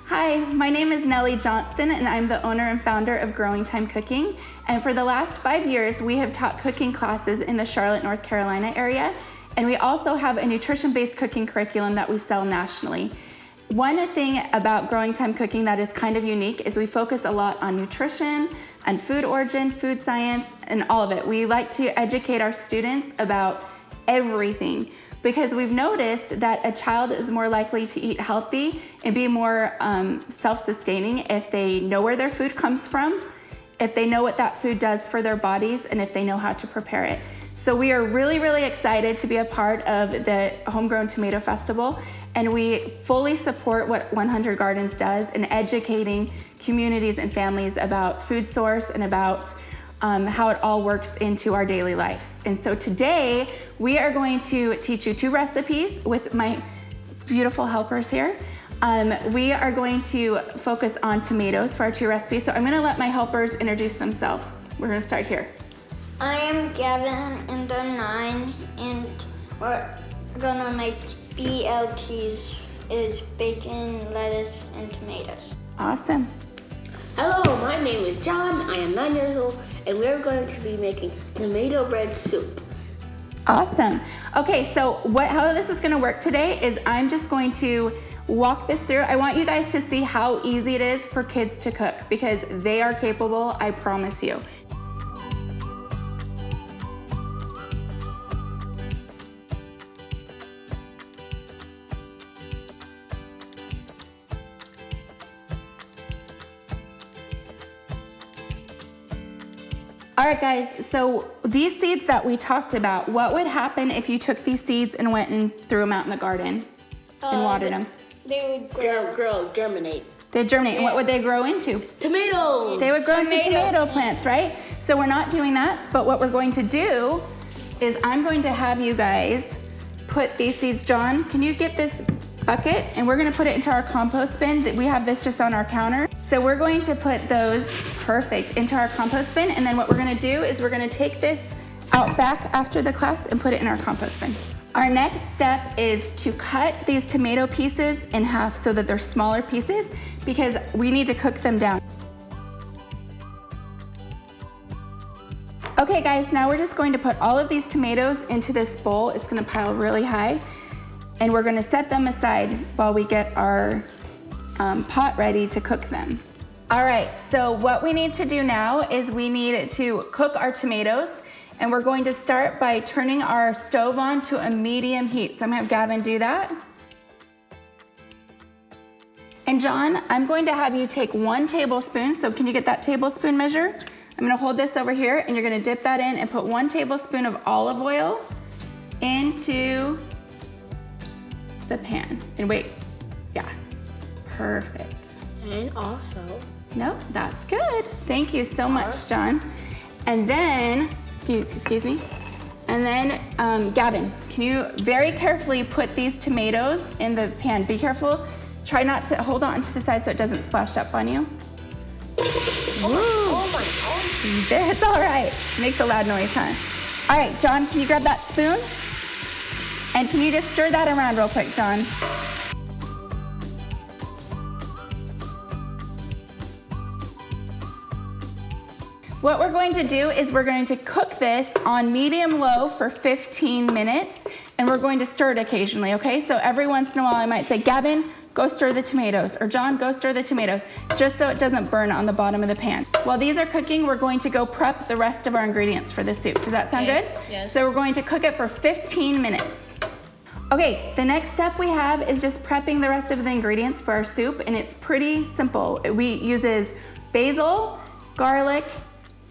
Hi, my name is Nellie Johnston, and I'm the owner and founder of Growing Time Cooking. And for the last 5 years, we have taught cooking classes in the Charlotte, North Carolina area. And we also have a nutrition-based cooking curriculum that we sell nationally. One thing about Growing Time Cooking that is kind of unique is we focus a lot on nutrition and food origin, food science, and all of it. We like to educate our students about everything, because we've noticed that a child is more likely to eat healthy and be more self-sustaining if they know where their food comes from, if they know what that food does for their bodies, and if they know how to prepare it. So we are really, really excited to be a part of the Homegrown Tomato Festival, and we fully support what 100 Gardens does in educating communities and families about food source and about how it all works into our daily lives. And so today, we are going to teach you 2 recipes with my beautiful helpers here. We are going to focus on tomatoes for our 2 recipes. So I'm gonna let my helpers introduce themselves. We're gonna start here. I am Gavin, and I'm 9, and we're gonna make BLTs, is bacon, lettuce, and tomatoes. Awesome. Hello, my name is John, I am 9 years old, and we're going to be making tomato bread soup. Awesome. Okay, so how this is gonna work today is I'm just going to walk this through. I want you guys to see how easy it is for kids to cook, because they are capable, I promise you. All right, guys, so these seeds that we talked about, what would happen if you took these seeds and went and threw them out in the garden and watered them? They would germinate. They'd germinate, and what would they grow into? Tomatoes! They would grow into tomato plants, right? So we're not doing that, but what we're going to do is I'm going to have you guys put these seeds. John, can you get this bucket? And we're gonna put it into our compost bin. We have this just on our counter. So we're going to put those, perfect, into our compost bin. And then what we're gonna do is we're gonna take this out back after the class and put it in our compost bin. Our next step is to cut these tomato pieces in half so that they're smaller pieces because we need to cook them down. Okay guys, now we're just going to put all of these tomatoes into this bowl. It's gonna pile really high. And we're gonna set them aside while we get our pot ready to cook them. All right, so what we need to do now is we need to cook our tomatoes, and we're going to start by turning our stove on to a medium heat. So I'm gonna have Gavin do that. And John, I'm going to have you take 1 tablespoon, so can you get that tablespoon measure? I'm gonna hold this over here, and you're gonna dip that in and put 1 tablespoon of olive oil into the pan. And wait, yeah, perfect. And also, no, that's good. Thank you so much, John. And then, excuse me. And then, Gavin, can you very carefully put these tomatoes in the pan? Be careful. Try not to hold on to the side so it doesn't splash up on you. oh my God. It's all right. Makes a loud noise, huh? All right, John, can you grab that spoon? And can you just stir that around real quick, John? What we're going to do is we're going to cook this on medium-low for 15 minutes, and we're going to stir it occasionally, okay? So every once in a while I might say, Gavin, go stir the tomatoes, or John, go stir the tomatoes, just so it doesn't burn on the bottom of the pan. While these are cooking, we're going to go prep the rest of our ingredients for the soup. Does that sound good? Yes. So we're going to cook it for 15 minutes. Okay, the next step we have is just prepping the rest of the ingredients for our soup, and it's pretty simple. We uses basil, garlic,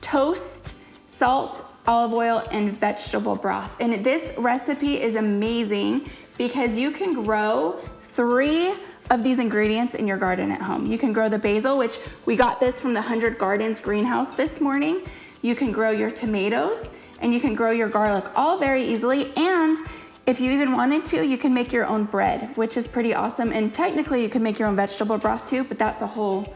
toast, salt, olive oil, and vegetable broth. And this recipe is amazing because you can grow 3 of these ingredients in your garden at home. You can grow the basil, which we got this from the 100 Gardens greenhouse this morning. You can grow your tomatoes, and you can grow your garlic all very easily. And if you even wanted to, you can make your own bread, which is pretty awesome. And technically you can make your own vegetable broth too, but that's a whole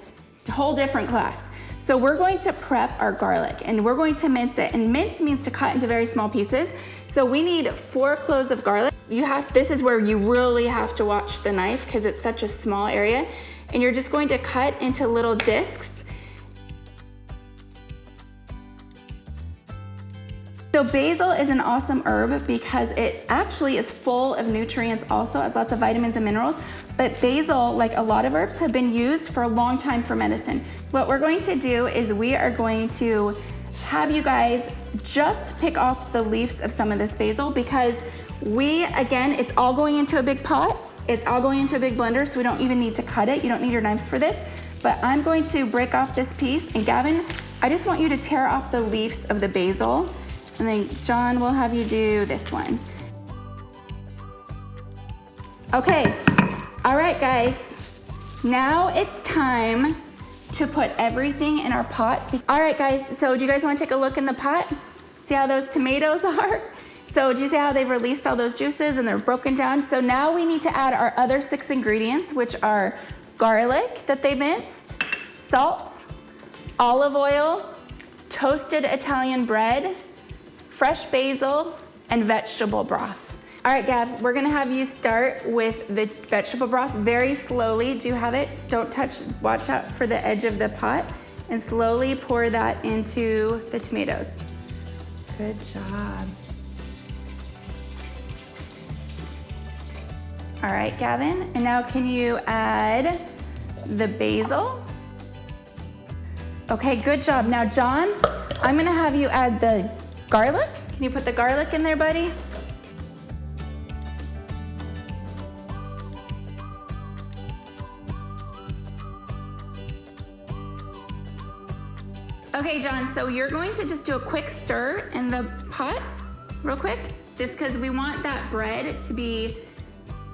different class. So we're going to prep our garlic, and we're going to mince it. And mince means to cut into very small pieces. So we need 4 cloves of garlic. This is where you really have to watch the knife because it's such a small area. And you're just going to cut into little discs. So basil is an awesome herb because it actually is full of nutrients also, has lots of vitamins and minerals. But basil, like a lot of herbs, have been used for a long time for medicine. What we're going to do is we are going to have you guys just pick off the leaves of some of this basil because again, it's all going into a big pot. It's all going into a big blender, so we don't even need to cut it. You don't need your knives for this. But I'm going to break off this piece. And Gavin, I just want you to tear off the leaves of the basil. And then John will have you do this one. Okay, all right guys. Now it's time to put everything in our pot. All right guys, so do you guys want to take a look in the pot? See how those tomatoes are? So do you see how they've released all those juices and they're broken down? So now we need to add our other 6 ingredients, which are garlic that they minced, salt, olive oil, toasted Italian bread, fresh basil, and vegetable broth. All right, Gav, we're gonna have you start with the vegetable broth very slowly. Do you have it? Don't touch, watch out for the edge of the pot, and slowly pour that into the tomatoes. Good job. All right, Gavin, and now can you add the basil? Okay, good job. Now, John, I'm gonna have you add the garlic. Can you put the garlic in there, buddy? Okay, John, so you're going to just do a quick stir in the pot, real quick, just because we want that bread to be,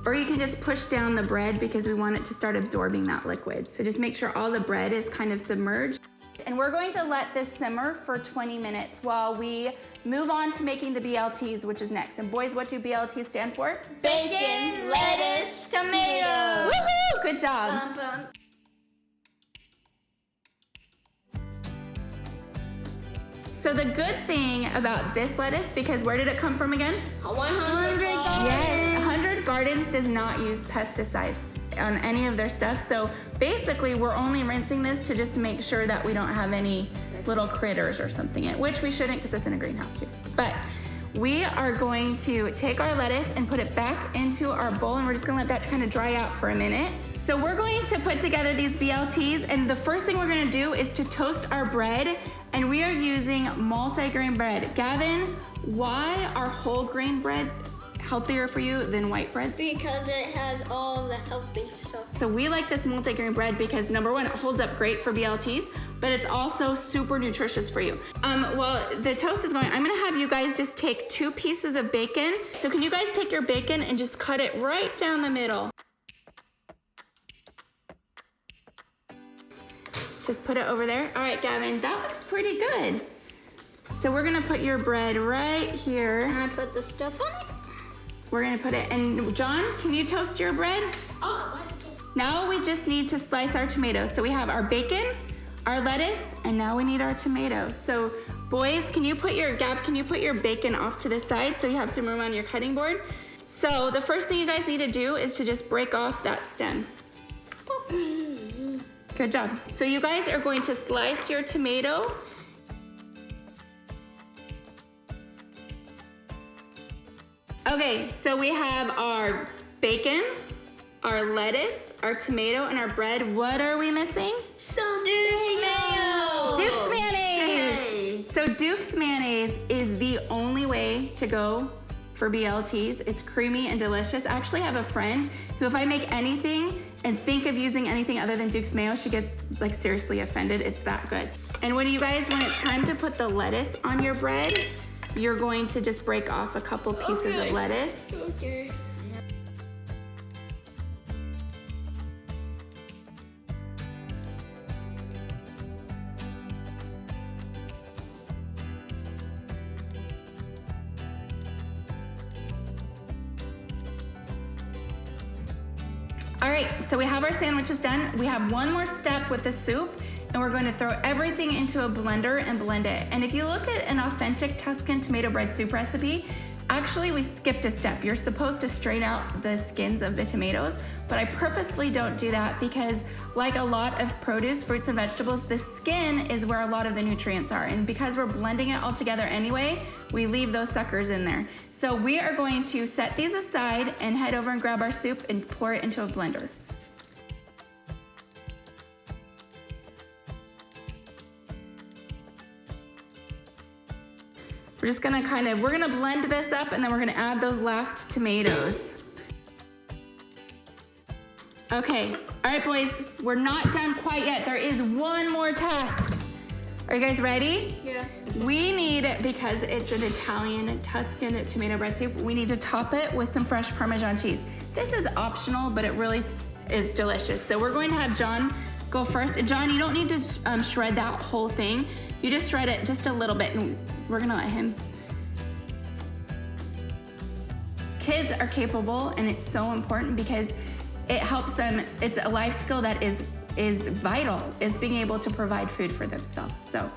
or you can just push down the bread because we want it to start absorbing that liquid. So just make sure all the bread is kind of submerged. and we're going to let this simmer for 20 minutes while we move on to making the BLTs, which is next. And boys, what do BLTs stand for? Bacon, lettuce, tomato. Woohoo! Good job. So the good thing about this lettuce, because where did it come from again? 100 gardens. Yes, 100 Gardens does not use pesticides on any of their stuff. So basically we're only rinsing this to just make sure that we don't have any little critters or something in it, which we shouldn't because it's in a greenhouse too. But we are going to take our lettuce and put it back into our bowl, and we're just gonna let that kind of dry out for a minute. So we're going to put together these BLTs, and the first thing we're gonna do is to toast our bread, and we are using multi-grain bread. Gavin, why are whole grain breads healthier for you than white breads? Because it has all the healthy stuff. So we like this multi-grain bread because number one, it holds up great for BLTs, but it's also super nutritious for you. While the toast is going, I'm gonna have you guys just take 2 pieces of bacon. So can you guys take your bacon and just cut it right down the middle? Just put it over there. All right, Gavin, that looks pretty good. So we're gonna put your bread right here. And I put the stuff on it. We're gonna put it, and John, can you toast your bread? Oh, why is it toast? Now we just need to slice our tomatoes. So we have our bacon, our lettuce, and now we need our tomatoes. So boys, can you put your bacon off to the side so you have some room on your cutting board? So the first thing you guys need to do is to just break off that stem. Good job. So you guys are going to slice your tomato. Okay, so we have our bacon, our lettuce, our tomato, and our bread. What are we missing? Some Duke's mayo. Duke's mayonnaise. So Duke's mayonnaise is the only way to go for BLTs. It's creamy and delicious. I actually have a friend who, if I make anything and think of using anything other than Duke's mayo, she gets like seriously offended. It's that good. And when it's time to put the lettuce on your bread, you're going to just break off a couple pieces of lettuce. Okay. All right, so we have our sandwiches done. We have one more step with the soup, and we're going to throw everything into a blender and blend it. And if you look at an authentic Tuscan tomato bread soup recipe, actually we skipped a step. You're supposed to strain out the skins of the tomatoes, but I purposefully don't do that because, like a lot of produce, fruits and vegetables, the skin is where a lot of the nutrients are. And because we're blending it all together anyway, we leave those suckers in there. So we are going to set these aside and head over and grab our soup and pour it into a blender. We're just gonna we're gonna blend this up, and then we're gonna add those last tomatoes. Okay, all right boys, we're not done quite yet. There is one more task. Are you guys ready? Yeah. We need, because it's an Italian Tuscan tomato bread soup, we need to top it with some fresh Parmesan cheese. This is optional, but it really is delicious. So we're going to have John go first. And John, you don't need to shred that whole thing. You just shred it just a little bit, and we're gonna let him. Kids are capable, and it's so important because it helps them. It's a life skill that is vital, is being able to provide food for themselves. So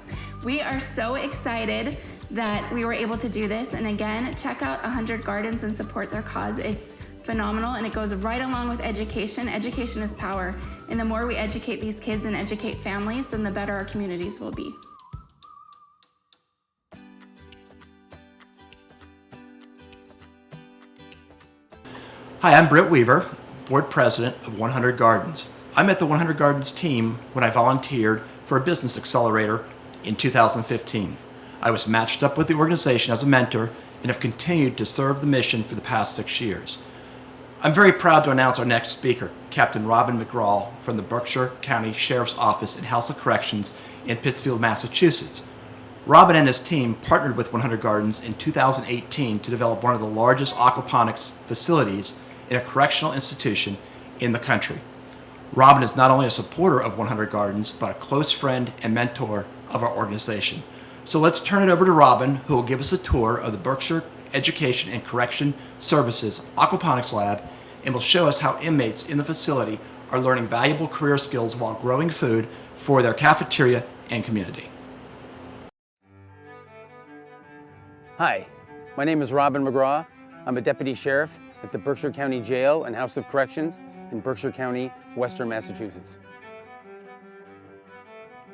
we are so excited that we were able to do this. And again, check out 100 Gardens and support their cause. It's phenomenal, and it goes right along with education. Education is power. And the more we educate these kids and educate families, then the better our communities will be. Hi, I'm Britt Weaver, Board President of 100 Gardens. I met the 100 Gardens team when I volunteered for a business accelerator in 2015. I was matched up with the organization as a mentor and have continued to serve the mission for the past 6 years. I'm very proud to announce our next speaker, Captain Robin McGraw from the Berkshire County Sheriff's Office and House of Corrections in Pittsfield, Massachusetts. Robin and his team partnered with 100 Gardens in 2018 to develop one of the largest aquaponics facilities in a correctional institution in the country. Robin is not only a supporter of 100 Gardens, but a close friend and mentor of our organization. So let's turn it over to Robin, who will give us a tour of the Berkshire Education and Correction Services Aquaponics Lab and will show us how inmates in the facility are learning valuable career skills while growing food for their cafeteria and community. Hi, my name is Robin McGraw. I'm a deputy sheriff at the Berkshire County Jail and House of Corrections in Berkshire County, Western Massachusetts.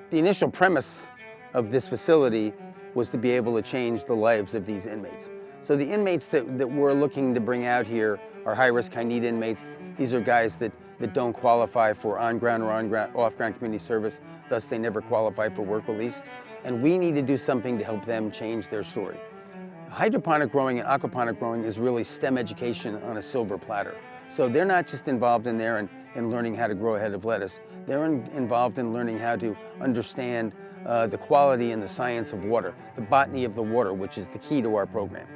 The initial premise of this facility was to be able to change the lives of these inmates. So the inmates that we're looking to bring out here are high-risk, high-need inmates. These are guys that don't qualify for on-ground or off-ground community service, thus they never qualify for work release. And we need to do something to help them change their story. Hydroponic growing and aquaponic growing is really STEM education on a silver platter. So they're not just involved in there and learning how to grow a head of lettuce. They're involved in learning how to understand the quality and the science of water, the botany of the water, which is the key to our program.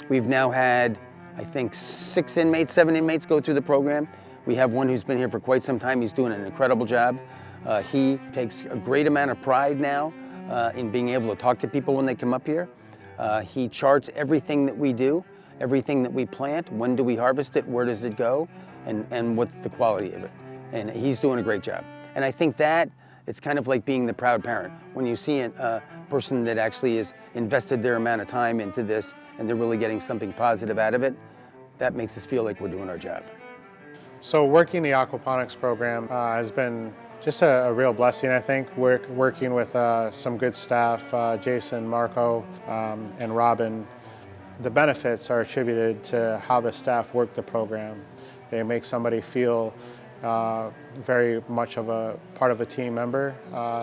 We've now had, I think, 7 inmates go through the program. We have one who's been here for quite some time. He's doing an incredible job. He takes a great amount of pride now in being able to talk to people when they come up here. He charts everything that we do, everything that we plant, when do we harvest it, where does it go, and what's the quality of it. And he's doing a great job. And I think that it's kind of like being the proud parent. When you see a person that actually has invested their amount of time into this and they're really getting something positive out of it, that makes us feel like we're doing our job. So working the aquaponics program has been just a real blessing, I think. Working with some good staff, Jason, Marco, and Robin. The benefits are attributed to how the staff work the program. They make somebody feel very much of a part of a team member,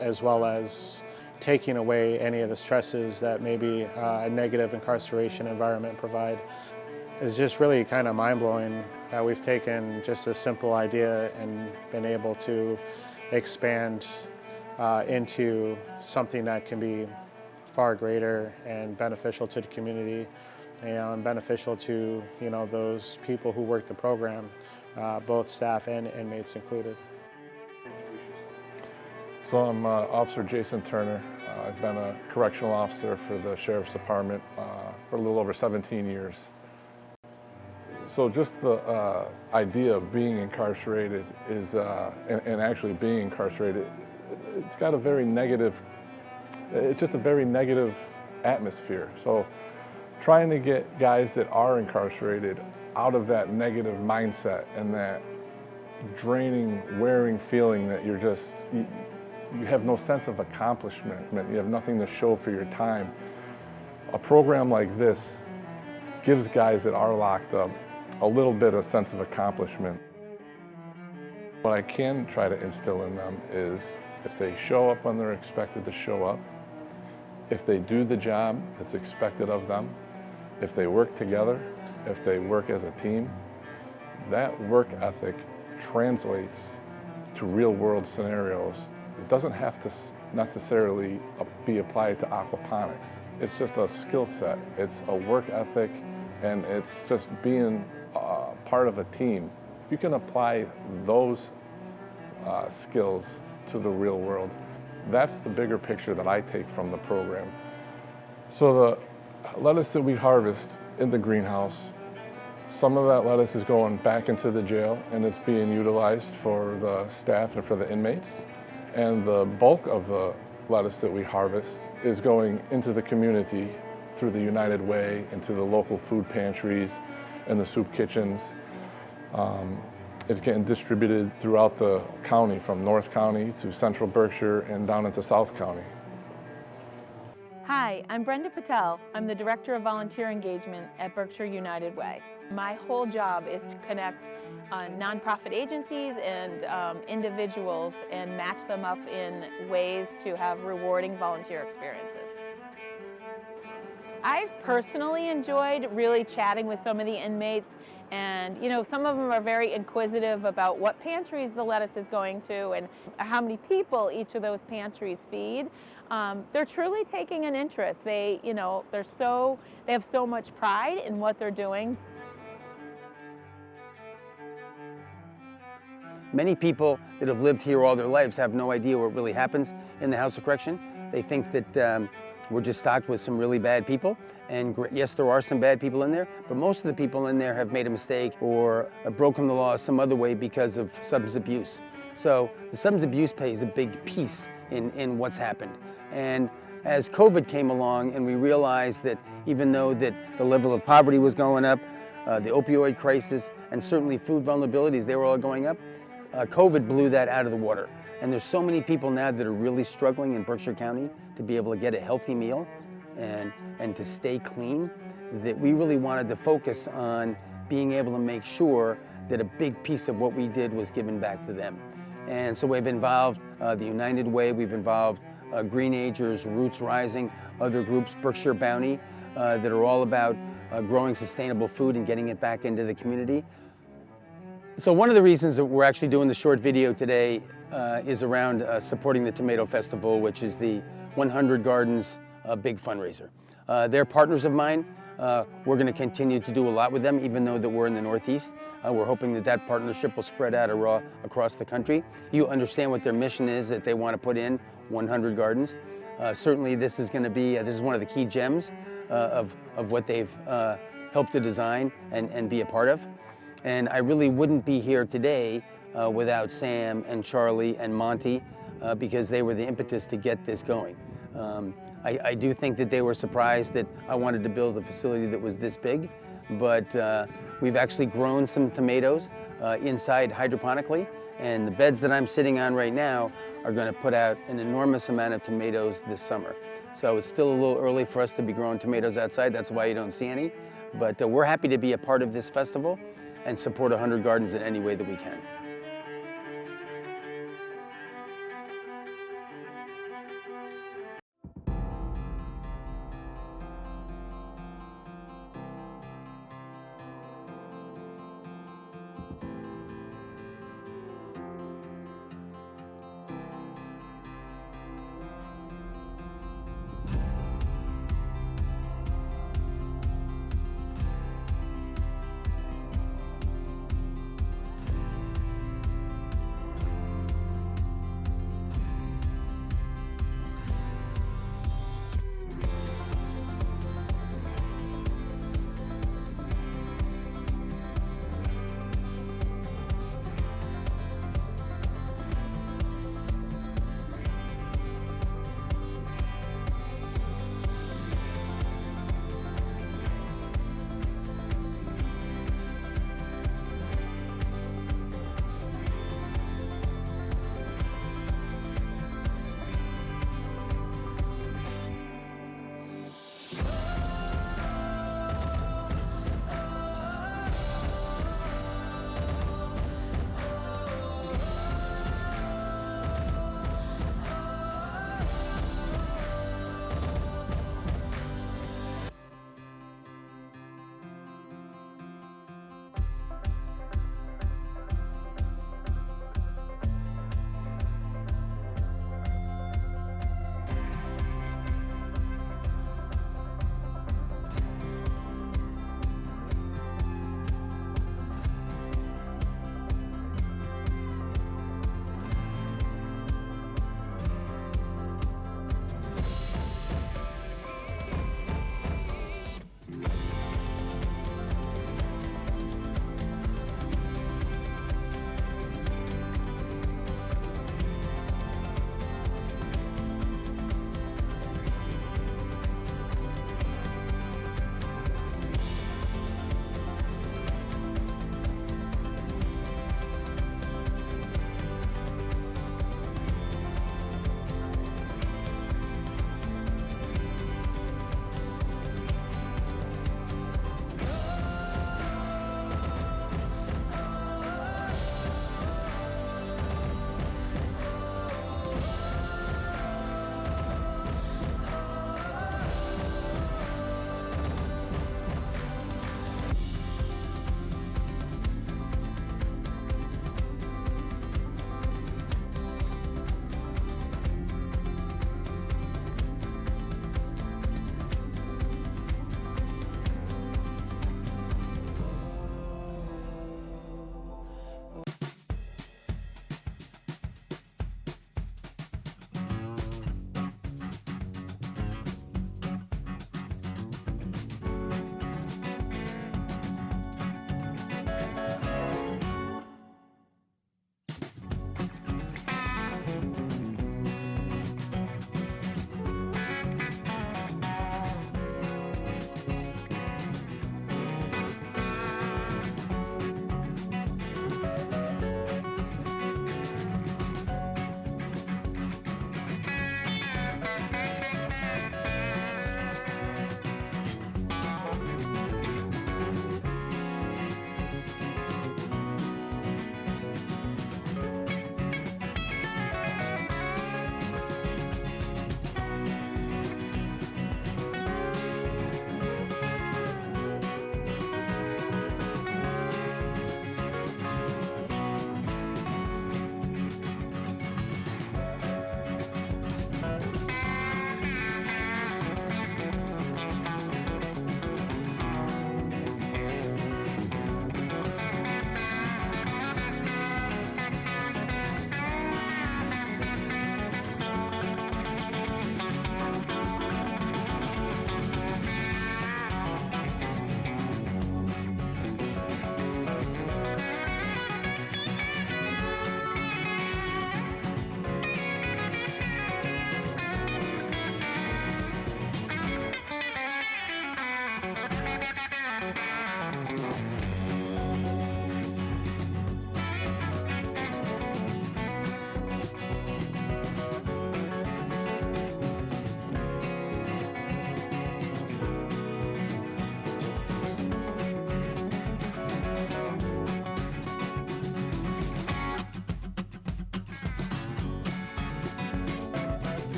as well as taking away any of the stresses that maybe a negative incarceration environment provide. It's just really kind of mind-blowing that we've taken just a simple idea and been able to expand into something that can be far greater and beneficial to the community and beneficial to those people who work the program, both staff and inmates included. So I'm Officer Jason Turner. I've been a correctional officer for the Sheriff's Department for a little over 17 years. So just the idea of being incarcerated is, and actually being incarcerated, it's got a very negative, it's just a very negative atmosphere. So trying to get guys that are incarcerated out of that negative mindset and that draining, wearing feeling that you're just, you have no sense of accomplishment, you have nothing to show for your time. A program like this gives guys that are locked up a little bit of sense of accomplishment. What I can try to instill in them is if they show up when they're expected to show up, if they do the job that's expected of them, if they work together, if they work as a team, that work ethic translates to real-world scenarios. It doesn't have to necessarily be applied to aquaponics. It's just a skill set. It's a work ethic, and it's just being part of a team. If you can apply those skills to the real world, that's the bigger picture that I take from the program. So the lettuce that we harvest in the greenhouse, some of that lettuce is going back into the jail and it's being utilized for the staff and for the inmates. And the bulk of the lettuce that we harvest is going into the community through the United Way, into the local food pantries and the soup kitchens. It's getting distributed throughout the county, from North County to Central Berkshire and down into South County. Hi, I'm Brenda Patel. I'm the Director of Volunteer Engagement at Berkshire United Way. My whole job is to connect nonprofit agencies and individuals and match them up in ways to have rewarding volunteer experiences. I've personally enjoyed really chatting with some of the inmates, and some of them are very inquisitive about what pantries the lettuce is going to and how many people each of those pantries feed. They're truly taking an interest. They have so much pride in what they're doing. Many people that have lived here all their lives have no idea what really happens in the House of Correction. They think that we're just stocked with some really bad people. And yes, there are some bad people in there, but most of the people in there have made a mistake or broken the law some other way because of substance abuse. So the substance abuse plays a big piece in what's happened. And as COVID came along and we realized that even though that the level of poverty was going up, the opioid crisis, and certainly food vulnerabilities, they were all going up, COVID blew that out of the water. And there's so many people now that are really struggling in Berkshire County to be able to get a healthy meal and to stay clean, that we really wanted to focus on being able to make sure that a big piece of what we did was given back to them. And so we've involved the United Way, we've involved Green Agers, Roots Rising, other groups, Berkshire Bounty, that are all about growing sustainable food and getting it back into the community. So one of the reasons that we're actually doing the short video today is around supporting the Tomato Festival, which is the 100 Gardens big fundraiser. They're partners of mine. We're going to continue to do a lot with them, even though that we're in the Northeast. We're hoping that that partnership will spread out across the country. You understand what their mission is, that they want to put in 100 gardens. Certainly this is going to be, this is one of the key gems of what they've helped to design and be a part of. And I really wouldn't be here today without Sam and Charlie and Monty because they were the impetus to get this going. I do think that they were surprised that I wanted to build a facility that was this big, but we've actually grown some tomatoes inside hydroponically, and the beds that I'm sitting on right now are going to put out an enormous amount of tomatoes this summer. So it's still a little early for us to be growing tomatoes outside, that's why you don't see any, but we're happy to be a part of this festival and support 100 Gardens in any way that we can.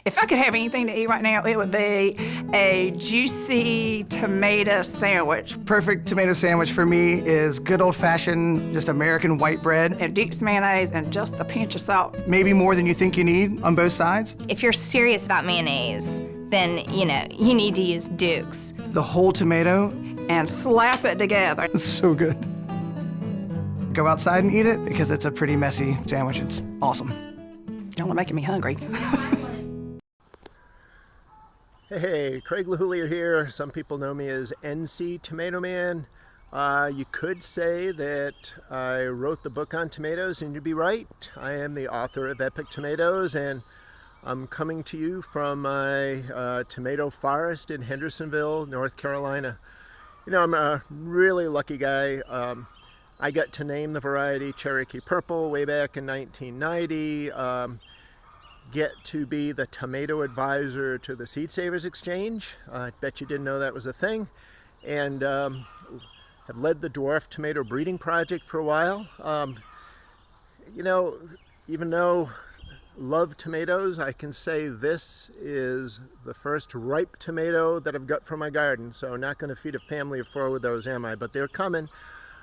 If I could have anything to eat right now, it would be a juicy tomato sandwich. Perfect tomato sandwich for me is good old-fashioned, just American white bread. And Duke's mayonnaise and just a pinch of salt. Maybe more than you think you need on both sides. If you're serious about mayonnaise, then, you need to use Duke's. The whole tomato. And slap it together. It's so good. Go outside and eat it because it's a pretty messy sandwich. It's awesome. Y'all are making me hungry. Hey, Craig LaHoulier here. Some people know me as NC Tomato Man. You could say that I wrote the book on tomatoes, and you'd be right. I am the author of Epic Tomatoes, and I'm coming to you from my tomato forest in Hendersonville, North Carolina. I'm a really lucky guy. I got to name the variety Cherokee Purple way back in 1990. Get to be the tomato advisor to the Seed Savers Exchange. I bet you didn't know that was a thing. And have led the dwarf tomato breeding project for a while. Even though love tomatoes, I can say this is the first ripe tomato that I've got from my garden. So not going to feed a family of 4 with those, am I? But they're coming.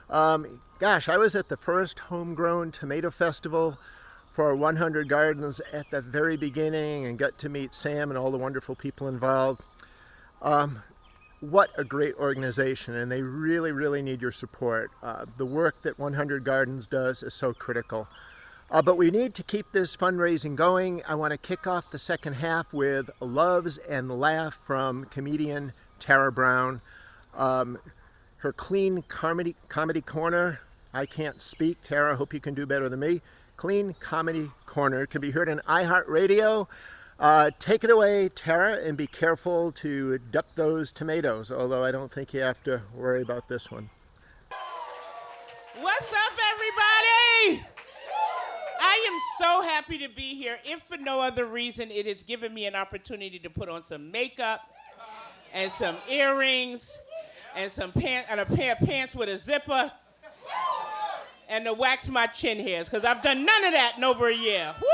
Gosh, I was at the first Homegrown Tomato Festival for 100 Gardens at the very beginning and got to meet Sam and all the wonderful people involved. What a great organization, and they really, really need your support. The work that 100 Gardens does is so critical. But we need to keep this fundraising going. I want to kick off the second half with Loves and Laugh from comedian Tara Brown. Her clean comedy corner, I can't speak. Tara, I hope you can do better than me. Clean Comedy Corner can be heard on iHeartRadio. Take it away, Tara, and be careful to duck those tomatoes, although I don't think you have to worry about this one. What's up, everybody? I am so happy to be here. If for no other reason, it has given me an opportunity to put on some makeup and some earrings and a pair of pants with a zipper and to wax my chin hairs, because I've done none of that in over a year. Woo!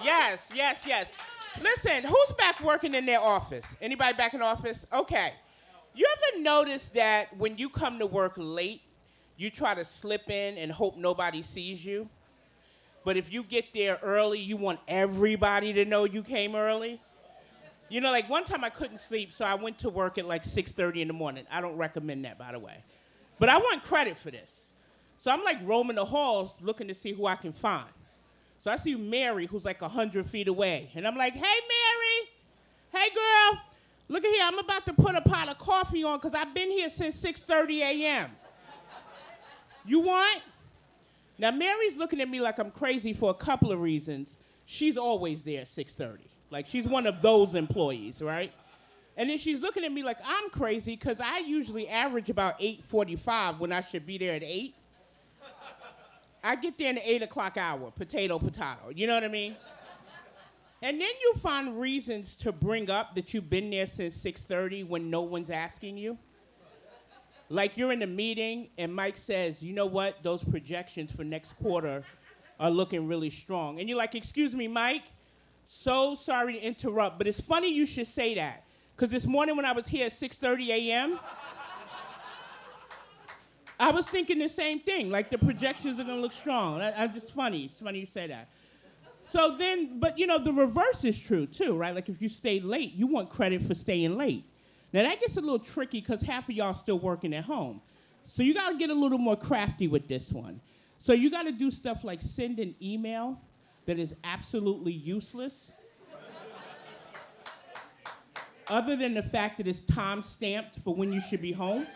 Yes. Listen, who's back working in their office? Anybody back in the office? Okay. You ever notice that when you come to work late, you try to slip in and hope nobody sees you? But if you get there early, you want everybody to know you came early? Like one time I couldn't sleep, so I went to work at like 6:30 in the morning. I don't recommend that, by the way. But I want credit for this. So I'm like roaming the halls looking to see who I can find. So I see Mary, who's like 100 feet away. And I'm like, hey, Mary. Hey, girl. Look at here. I'm about to put a pot of coffee on because I've been here since 6:30 a.m. You want? Now, Mary's looking at me like I'm crazy for a couple of reasons. She's always there at 6:30. Like, she's one of those employees, right? And then she's looking at me like I'm crazy because I usually average about 8:45 when I should be there at 8. I get there in the 8 o'clock hour, potato. You know what I mean? And then you find reasons to bring up that you've been there since 6:30 when no one's asking you. Like you're in a meeting and Mike says, you know what, those projections for next quarter are looking really strong. And you're like, excuse me, Mike, so sorry to interrupt, but it's funny you should say that. Because this morning when I was here at 6:30 a.m., I was thinking the same thing, like the projections are gonna look strong. I'm just funny, it's funny you say that. So then, but the reverse is true too, right? Like if you stay late, you want credit for staying late. Now that gets a little tricky because half of y'all still working at home. So you gotta get a little more crafty with this one. So you gotta do stuff like send an email that is absolutely useless, other than the fact that it's time-stamped for when you should be home.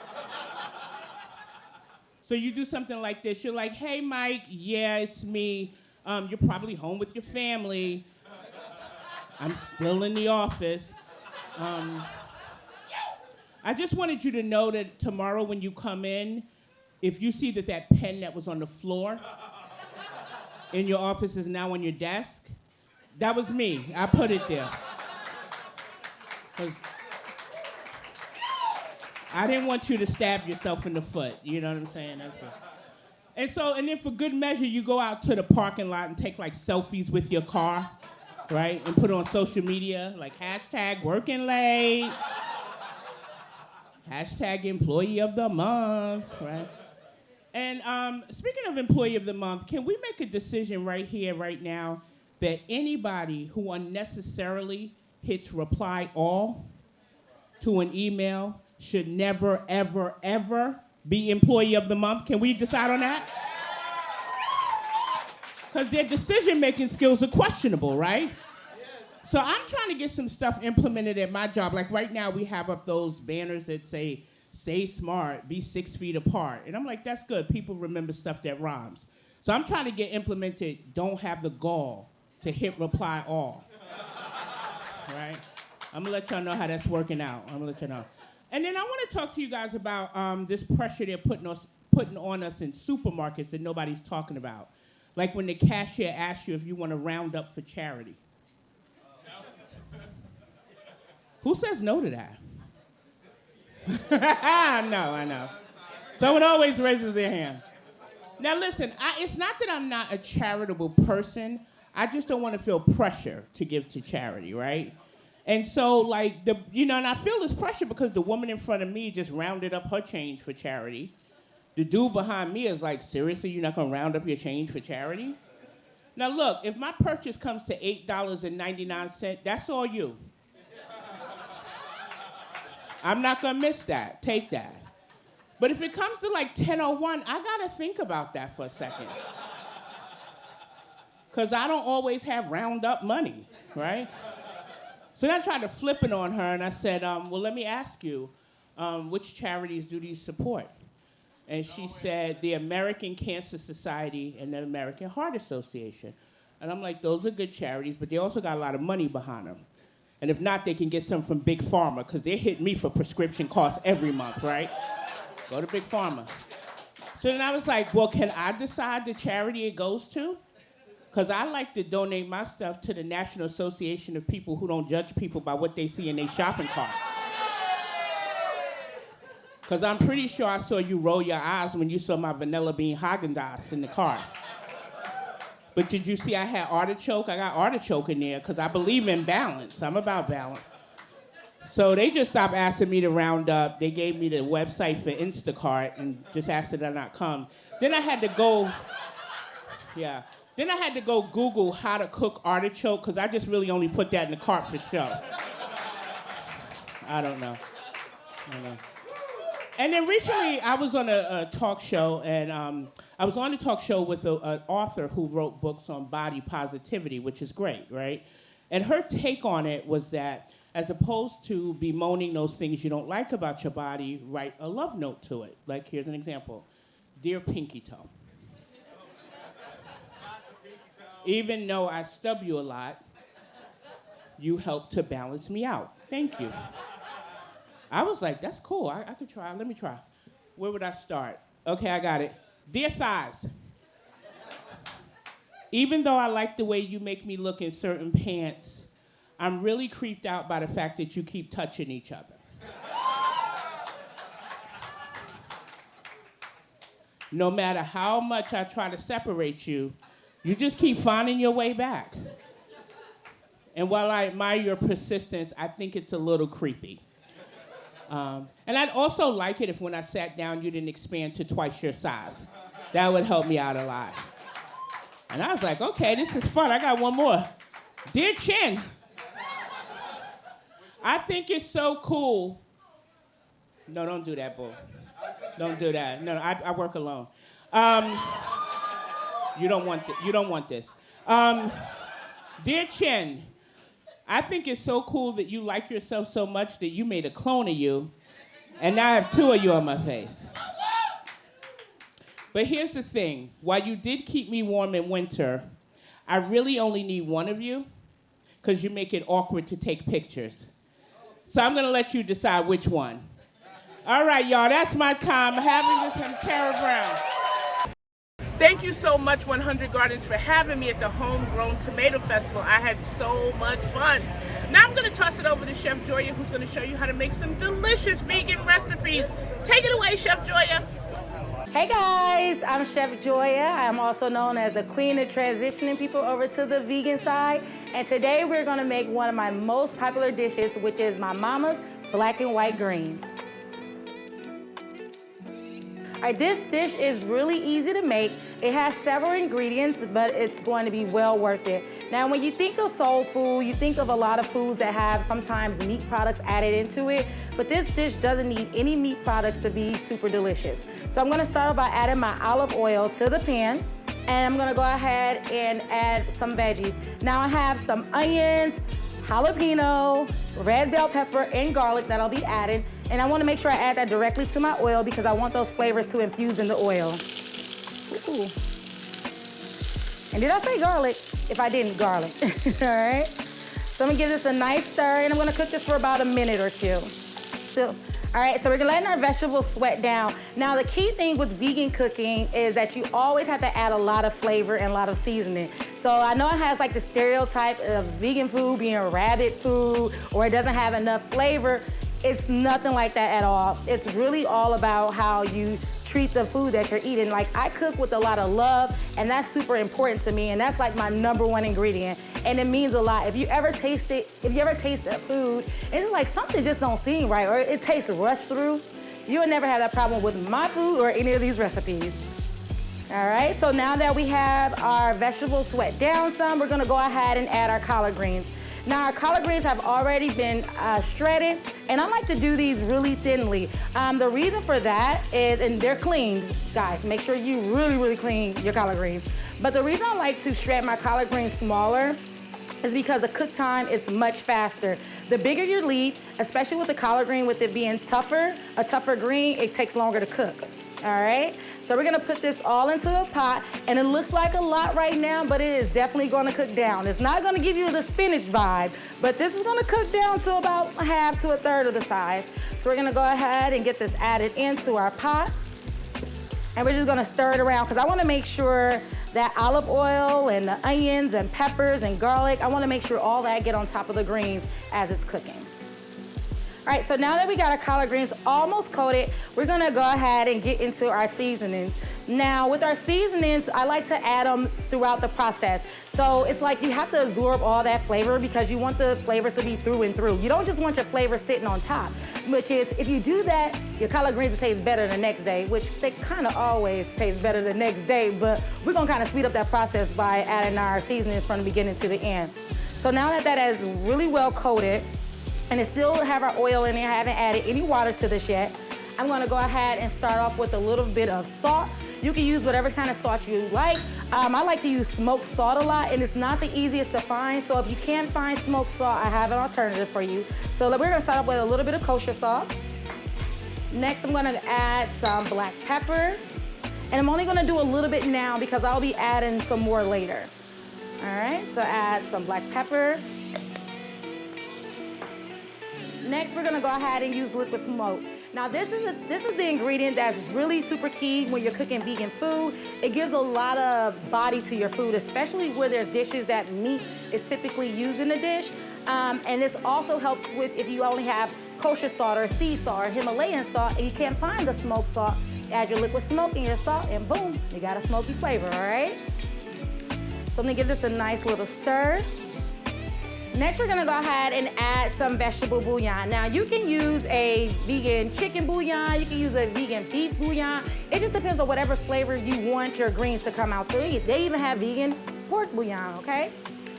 So you do something like this. You're like, hey, Mike, yeah, it's me. You're probably home with your family. I'm still in the office. I just wanted you to know that tomorrow when you come in, if you see that pen that was on the floor in your office is now on your desk, that was me. I put it there. 'Cause I didn't want you to stab yourself in the foot. You know what I'm saying? That's it. And then for good measure, you go out to the parking lot and take like selfies with your car. right? And put it on social media, like hashtag working late, hashtag employee of the month, right? And speaking of employee of the month, can we make a decision right here, right now, that anybody who unnecessarily hits reply all to an email should never, ever, ever be employee of the month? Can we decide on that? Because their decision-making skills are questionable, right? So I'm trying to get some stuff implemented at my job. Like right now, we have up those banners that say, stay smart, be 6 feet apart. And I'm like, that's good. People remember stuff that rhymes. So I'm trying to get implemented, don't have the gall to hit reply all. Right? I'm gonna let y'all know how that's working out. I'm gonna let y'all know. And then I want to talk to you guys about this pressure they're putting on us in supermarkets that nobody's talking about. Like when the cashier asks you if you want to round up for charity. Who says no to that? I know. Someone always raises their hand. Now listen, it's not that I'm not a charitable person. I just don't want to feel pressure to give to charity, right? And so like, and I feel this pressure because the woman in front of me just rounded up her change for charity. The dude behind me is like, seriously, you're not gonna round up your change for charity? Now look, if my purchase comes to $8.99, that's all you. I'm not gonna miss that, take that. But if it comes to like 10:01, I gotta think about that for a second. Cause I don't always have round up money, right? So then I tried to flip it on her and I said, well, let me ask you, which charities do these support? And she said, the American Cancer Society and the American Heart Association. And I'm like, those are good charities, but they also got a lot of money behind them. And if not, they can get some from Big Pharma, because they're hitting me for prescription costs every month, right? Go to Big Pharma. So then I was like, well, can I decide the charity it goes to? Because I like to donate my stuff to the National Association of People Who Don't Judge People by what they see in their shopping cart. Because I'm pretty sure I saw you roll your eyes when you saw my vanilla bean Haagen-Dazs in the cart. But did you see I had artichoke? I got artichoke in there because I believe in balance. I'm about balance. So they just stopped asking me to round up. They gave me the website for Instacart and just asked that I not come. Then I had to go, Then I had to go Google how to cook artichoke because I just really only put that in the cart for show. I don't know. And then recently I was on a talk show and I was on a talk show with an author who wrote books on body positivity, which is great, right? And her take on it was that as opposed to bemoaning those things you don't like about your body, write a love note to it. Like, here's an example. Dear Pinky Toe, even though I stub you a lot, you help to balance me out. Thank you. I was like, that's cool. I could try. Let me try. Where would I start? Okay, I got it. Dear Thighs, even though I like the way you make me look in certain pants, I'm really creeped out by the fact that you keep touching each other. No matter how much I try to separate you, you just keep finding your way back. And while I admire your persistence, I think it's a little creepy. And I'd also like it if when I sat down, you didn't expand to twice your size. That would help me out a lot. And I was like, okay, this is fun. I got one more. Dear Chin, I think it's so cool. No, don't do that, boo. Don't do that. No, I work alone. You don't want this. Dear Chin, I think it's so cool that you like yourself so much that you made a clone of you, and now I have two of you on my face. But here's the thing. While you did keep me warm in winter, I really only need one of you because you make it awkward to take pictures. So I'm going to let you decide which one. All right, y'all, that's my time. Having this from Tara Brown. Thank you so much, 100 Gardens, for having me at the Homegrown Tomato Festival. I had so much fun. Now I'm going to toss it over to Chef Joya, who's going to show you how to make some delicious vegan recipes. Take it away, Chef Joya. Hey guys, I'm Chef Joya. I'm also known as the queen of transitioning people over to the vegan side. And today we're gonna make one of my most popular dishes, which is my mama's black and white greens. All right, this dish is really easy to make. It has several ingredients, but it's going to be well worth it. Now, when you think of soul food, you think of a lot of foods that have sometimes meat products added into it, but this dish doesn't need any meat products to be super delicious. So I'm gonna start by adding my olive oil to the pan, and I'm gonna go ahead and add some veggies. Now I have some onions, jalapeno, red bell pepper, and garlic that I'll be adding. And I wanna make sure I add that directly to my oil because I want those flavors to infuse in the oil. Ooh. And did I say garlic? If I didn't, garlic, all right? So I'm gonna give this a nice stir, and I'm gonna cook this for about a minute or two. All right, so we're gonna let our vegetables sweat down. Now, the key thing with vegan cooking is that you always have to add a lot of flavor and a lot of seasoning. So I know it has like the stereotype of vegan food being rabbit food or it doesn't have enough flavor. It's nothing like that at all. It's really all about how you treat the food that you're eating. Like, I cook with a lot of love, and that's super important to me, and that's like my #1 ingredient, and it means a lot. If you ever taste a food, and it's like something just don't seem right, or it tastes rushed through, you'll never have that problem with my food or any of these recipes. All right, so now that we have our vegetables sweat down some, we're gonna go ahead and add our collard greens. Now, our collard greens have already been shredded, and I like to do these really thinly. The reason for that is, and they're cleaned, guys, make sure you really, really clean your collard greens. But the reason I like to shred my collard greens smaller is because the cook time is much faster. The bigger your leaf, especially with the collard green, with it being tougher, a tougher green, it takes longer to cook, all right? So we're gonna put this all into a pot, and it looks like a lot right now, but it is definitely gonna cook down. It's not gonna give you the spinach vibe, but this is gonna cook down to about a half to a third of the size. So we're gonna go ahead and get this added into our pot, and we're just gonna stir it around, because I wanna make sure that olive oil and the onions and peppers and garlic, I wanna make sure all that get on top of the greens as it's cooking. All right, so now that we got our collard greens almost coated, we're gonna go ahead and get into our seasonings. Now, with our seasonings, I like to add them throughout the process. So it's like you have to absorb all that flavor because you want the flavors to be through and through. You don't just want your flavor sitting on top, which is, if you do that, your collard greens will taste better the next day, which they kind of always taste better the next day, but we're gonna kind of speed up that process by adding our seasonings from the beginning to the end. So now that that is really well coated, and it still have our oil in there, I haven't added any water to this yet, I'm gonna go ahead and start off with a little bit of salt. You can use whatever kind of salt you like. I like to use smoked salt a lot, and it's not the easiest to find, so if you can't find smoked salt, I have an alternative for you. So we're gonna start off with a little bit of kosher salt. Next, I'm gonna add some black pepper, and I'm only gonna do a little bit now because I'll be adding some more later. All right, so add some black pepper. Next, we're gonna go ahead and use liquid smoke. Now, this is the ingredient that's really super key when you're cooking vegan food. It gives a lot of body to your food, especially where there's dishes that meat is typically used in the dish. And this also helps with if you only have kosher salt or sea salt or Himalayan salt and you can't find the smoked salt, add your liquid smoke in your salt and boom, you got a smoky flavor, all right? So I'm gonna give this a nice little stir. Next, we're gonna go ahead and add some vegetable bouillon. Now, you can use a vegan chicken bouillon, you can use a vegan beef bouillon. It just depends on whatever flavor you want your greens to come out to. They even have vegan pork bouillon, okay?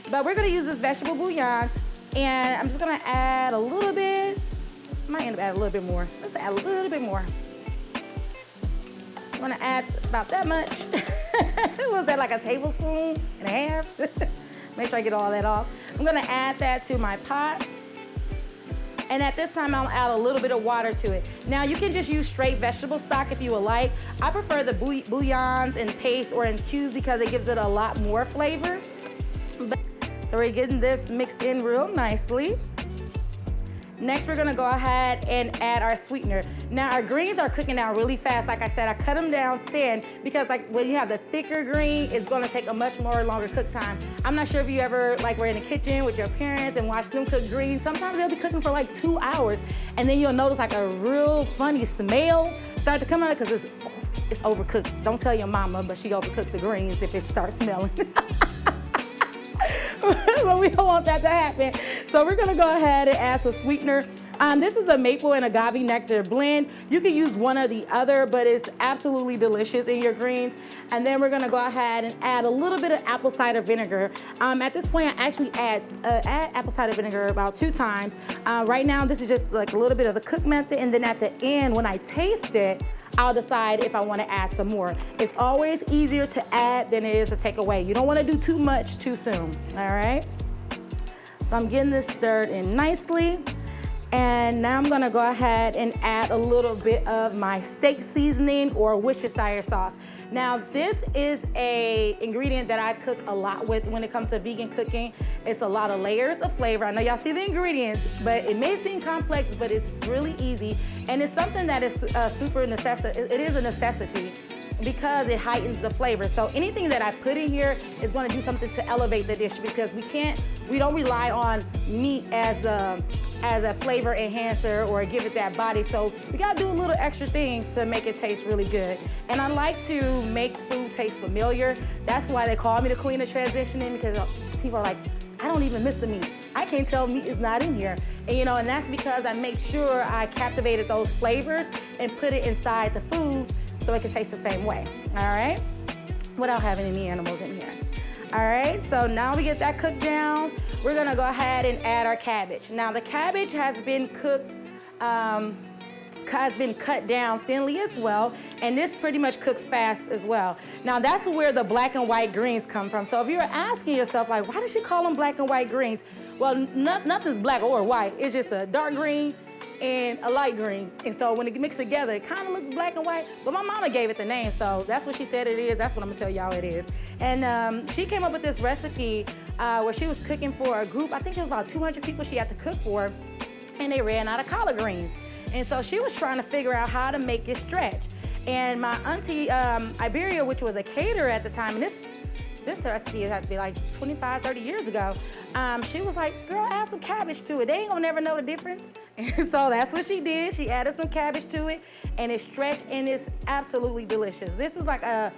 But we're gonna use this vegetable bouillon, and I'm just gonna add a little bit. I might end up adding a little bit more. Let's add a little bit more. I'm gonna add about that much. Was that like a tablespoon and a half? Make sure I get all that off. I'm gonna add that to my pot. And at this time, I'll add a little bit of water to it. Now, you can just use straight vegetable stock if you would like. I prefer the bouillons in paste or in cubes because it gives it a lot more flavor. So we're getting this mixed in real nicely. Next, we're gonna go ahead and add our sweetener. Now, our greens are cooking down really fast. Like I said, I cut them down thin because like when you have the thicker green, it's gonna take a much more longer cook time. I'm not sure if you ever like were in the kitchen with your parents and watched them cook greens. Sometimes they'll be cooking for like 2 hours and then you'll notice like a real funny smell start to come out because it's it's overcooked. Don't tell your mama, but she overcooked the greens if it starts smelling. But we don't want that to happen. So we're gonna go ahead and add some sweetener. This is a maple and agave nectar blend. You can use one or the other, but it's absolutely delicious in your greens. And then we're gonna go ahead and add a little bit of apple cider vinegar. At this point, I actually add apple cider vinegar about 2 times. Right now, this is just like a little bit of the cook method, and then at the end, when I taste it, I'll decide if I want to add some more. It's always easier to add than it is to take away. You don't want to do too much too soon, all right? So I'm getting this stirred in nicely. And now I'm gonna go ahead and add a little bit of my steak seasoning or Worcestershire sauce. Now, this is a ingredient that I cook a lot with when it comes to vegan cooking. It's a lot of layers of flavor. I know y'all see the ingredients, but it may seem complex, but it's really easy. And it's something that is it is a necessity because it heightens the flavor. So anything that I put in here is gonna do something to elevate the dish because we don't rely on meat as a flavor enhancer or give it that body. So we gotta do a little extra things to make it taste really good. And I like to make food taste familiar. That's why they call me the queen of transitioning, because people are like, I don't even miss the meat. I can't tell meat is not in here. And, and that's because I make sure I captivated those flavors and put it inside the foods so it can taste the same way, all right? Without having any animals in here. All right, so now we get that cooked down, we're gonna go ahead and add our cabbage. Now the cabbage has been cooked, has been cut down thinly as well, and this pretty much cooks fast as well. Now that's where the black and white greens come from. So if you're asking yourself, like, why does she call them black and white greens? Well, nothing's black or white, it's just a dark green and a light green. And so when it mixed together, it kind of looks black and white, but my mama gave it the name, so that's what she said it is. That's what I'm gonna tell y'all it is. And she came up with this recipe where she was cooking for a group, I think it was about 200 people she had to cook for, and they ran out of collard greens. And so she was trying to figure out how to make it stretch. And my auntie, Iberia, which was a caterer at the time, and this recipe had to be like 25, 30 years ago. She was like, girl, add some cabbage to it. They ain't gonna never know the difference. And so that's what she did. She added some cabbage to it, and it stretched, and it's absolutely delicious. This is like a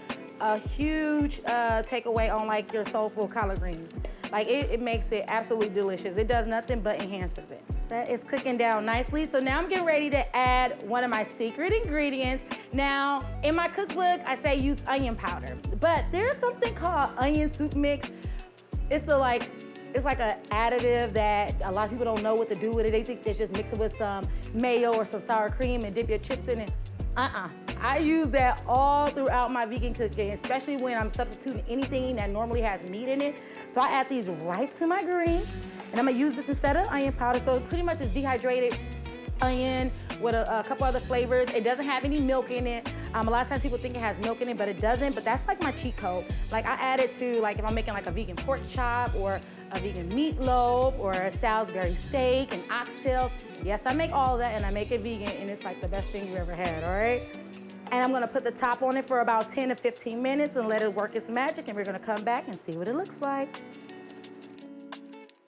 huge takeaway on like your soulful collard greens. Like it makes it absolutely delicious. It does nothing but enhances it. That is cooking down nicely. So now I'm getting ready to add one of my secret ingredients. Now, in my cookbook, I say use onion powder, but there's something called onion soup mix. It's like an additive that a lot of people don't know what to do with it. They think they just mix it with some mayo or some sour cream and dip your chips in it. I use that all throughout my vegan cooking, especially when I'm substituting anything that normally has meat in it. So I add these right to my greens, and I'm gonna use this instead of onion powder. So it pretty much is dehydrated onion with a couple other flavors. It doesn't have any milk in it. A lot of times people think it has milk in it, but it doesn't. But that's like my cheat code. Like I add it to, like if I'm making like a vegan pork chop or a vegan meatloaf or a Salisbury steak and oxtails. Yes, I make all of that, and I make it vegan, and it's like the best thing you ever had, all right? And I'm gonna put the top on it for about 10 to 15 minutes and let it work its magic, and we're gonna come back and see what it looks like.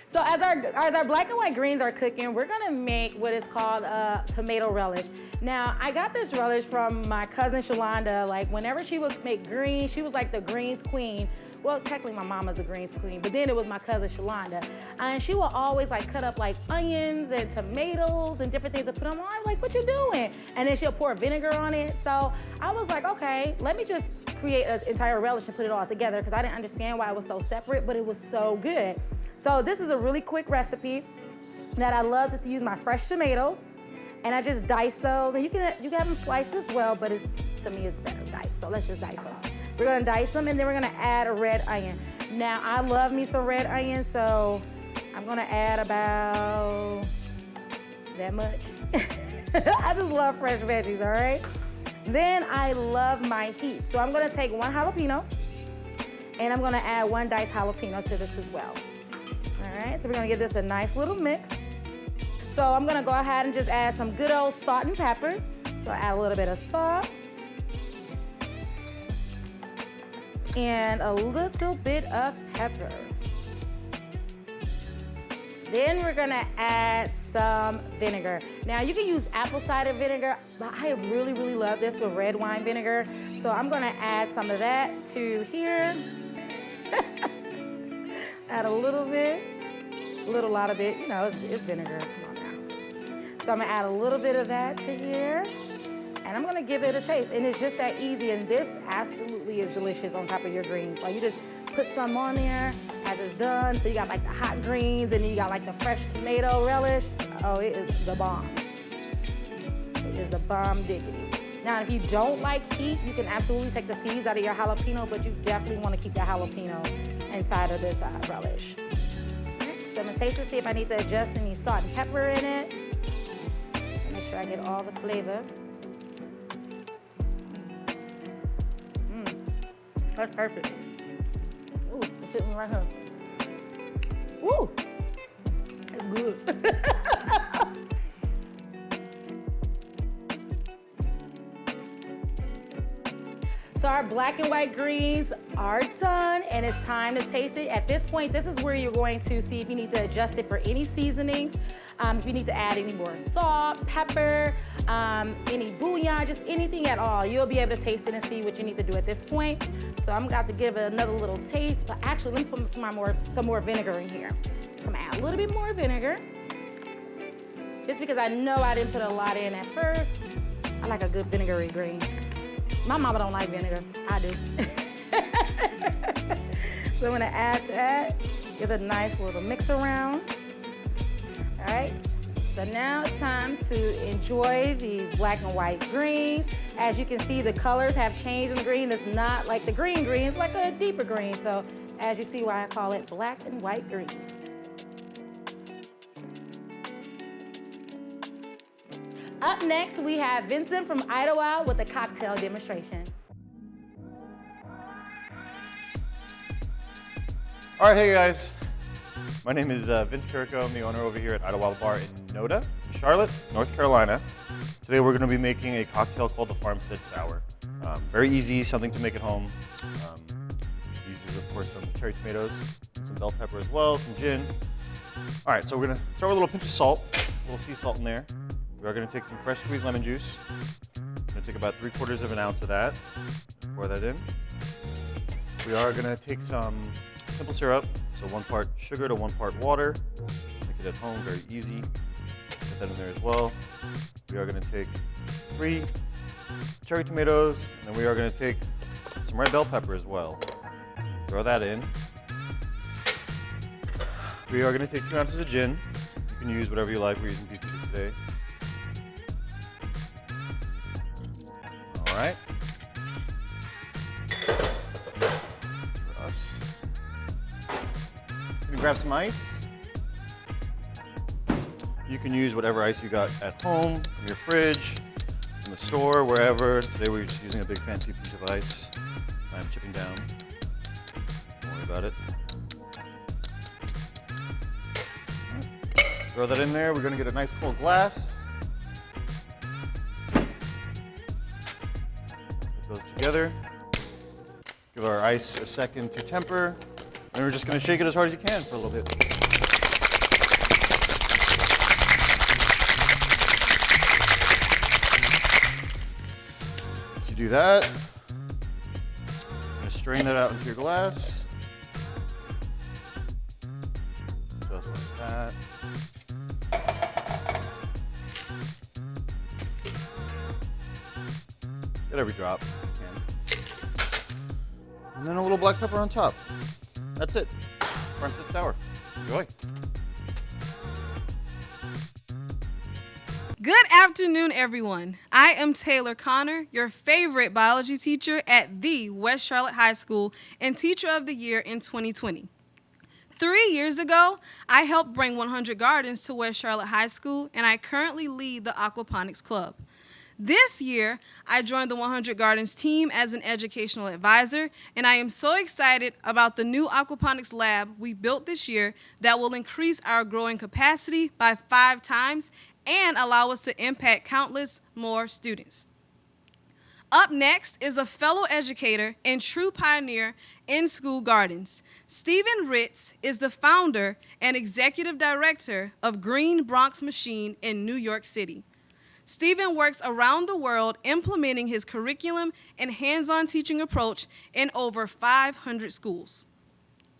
So as our black and white greens are cooking, we're gonna make what is called a tomato relish. Now, I got this relish from my cousin Shalonda. Like whenever she would make greens, she was like the greens queen. Well, technically my mama's the greens queen, but then it was my cousin Shalonda. And she will always like cut up like onions and tomatoes and different things to put on. I'm like, what you doing? And then she'll pour vinegar on it. So I was like, okay, let me just create an entire relish and put it all together, because I didn't understand why it was so separate, but it was so good. So this is a really quick recipe that I love, just to use my fresh tomatoes, and I just dice those. And you can have them sliced as well, but to me it's better diced. So let's just dice them. We're gonna dice them, and then we're gonna add a red onion. Now I love me some red onion, so I'm gonna add about that much. I just love fresh veggies, all right? Then I love my heat. So I'm gonna take 1 jalapeno, and I'm gonna add 1 diced jalapeno to this as well. All right, so we're gonna give this a nice little mix. So I'm gonna go ahead and just add some good old salt and pepper. So I add a little bit of salt and a little bit of pepper. Then we're gonna add some vinegar. Now you can use apple cider vinegar, but I really, really love this with red wine vinegar. So I'm gonna add some of that to here. Add a little bit, lot of it, you know, it's vinegar, come on now. So I'm gonna add a little bit of that to here, and I'm gonna give it a taste. And it's just that easy, and this absolutely is delicious on top of your greens. Like you just put some on there as it's done. So you got like the hot greens, and then you got like the fresh tomato relish. Oh, it is the bomb. It is the bomb diggity. Now, if you don't like heat, you can absolutely take the seeds out of your jalapeno, but you definitely want to keep the jalapeno inside of this relish. Right, so I'm gonna taste it, see if I need to adjust any salt and pepper in it. Make sure I get all the flavor. That's perfect. Ooh, it's hitting right here. Woo! It's good. So our black and white greens are done, and it's time to taste it. At this point, this is where you're going to see if you need to adjust it for any seasonings, if you need to add any more salt, pepper, any bouillon, just anything at all. You'll be able to taste it and see what you need to do at this point. So I'm about to give it another little taste, but actually let me put some more vinegar in here. So I'm gonna add a little bit more vinegar, just because I know I didn't put a lot in at first. I like a good vinegary green. My mama don't like vinegar, I do. So I'm gonna add that, give it a nice little mix around. All right, so now it's time to enjoy these black and white greens. As you can see, the colors have changed in the green. It's not like the green, it's like a deeper green. So as you see why I call it black and white greens. Up next, we have Vincent from Idlewild with a cocktail demonstration. All right, hey guys. My name is Vince Kirko. I'm the owner over here at Idlewild Bar in Noda, Charlotte, North Carolina. Today we're going to be making a cocktail called the Farmstead Sour. Very easy, something to make at home. Uses, of course, some cherry tomatoes, and some bell pepper as well, some gin. All right, so we're going to start with a little pinch of salt, a little sea salt in there. We are going to take some fresh squeezed lemon juice. I'm going to take about 3/4 of an ounce of that. Pour that in. We are going to take some simple syrup, so 1 part sugar to 1 part water. Make it at home, very easy. Put that in there as well. We are going to take 3 cherry tomatoes, and then we are going to take some red bell pepper as well. Throw that in. We are going to take 2 ounces of gin. You can use whatever you like. We're using Beefeater today. All right. For us. Let me grab some ice. You can use whatever ice you got at home, from your fridge, from the store, wherever. Today we're just using a big fancy piece of ice. I'm chipping down. Don't worry about it. Throw that in there. We're going to get a nice cold glass. Put those together. Give our ice a second to temper. And we're just going to shake it as hard as you can for a little bit. Once you do that, you're going to strain that out into your glass. Just like that. Get every drop you can. And then a little black pepper on top. That's it. Farmstead Sour. Enjoy. Good afternoon, everyone. I am Taylor Connor, your favorite biology teacher at the West Charlotte High School and Teacher of the Year in 2020. 3 years ago, I helped bring 100 Gardens to West Charlotte High School, and I currently lead the Aquaponics Club. This year, I joined the 100 Gardens team as an educational advisor, and I am so excited about the new aquaponics lab we built this year that will increase our growing capacity by 5 times and allow us to impact countless more students. Up next is a fellow educator and true pioneer in school gardens. Stephen Ritz is the founder and executive director of Green Bronx Machine in New York City. Stephen works around the world implementing his curriculum and hands-on teaching approach in over 500 schools.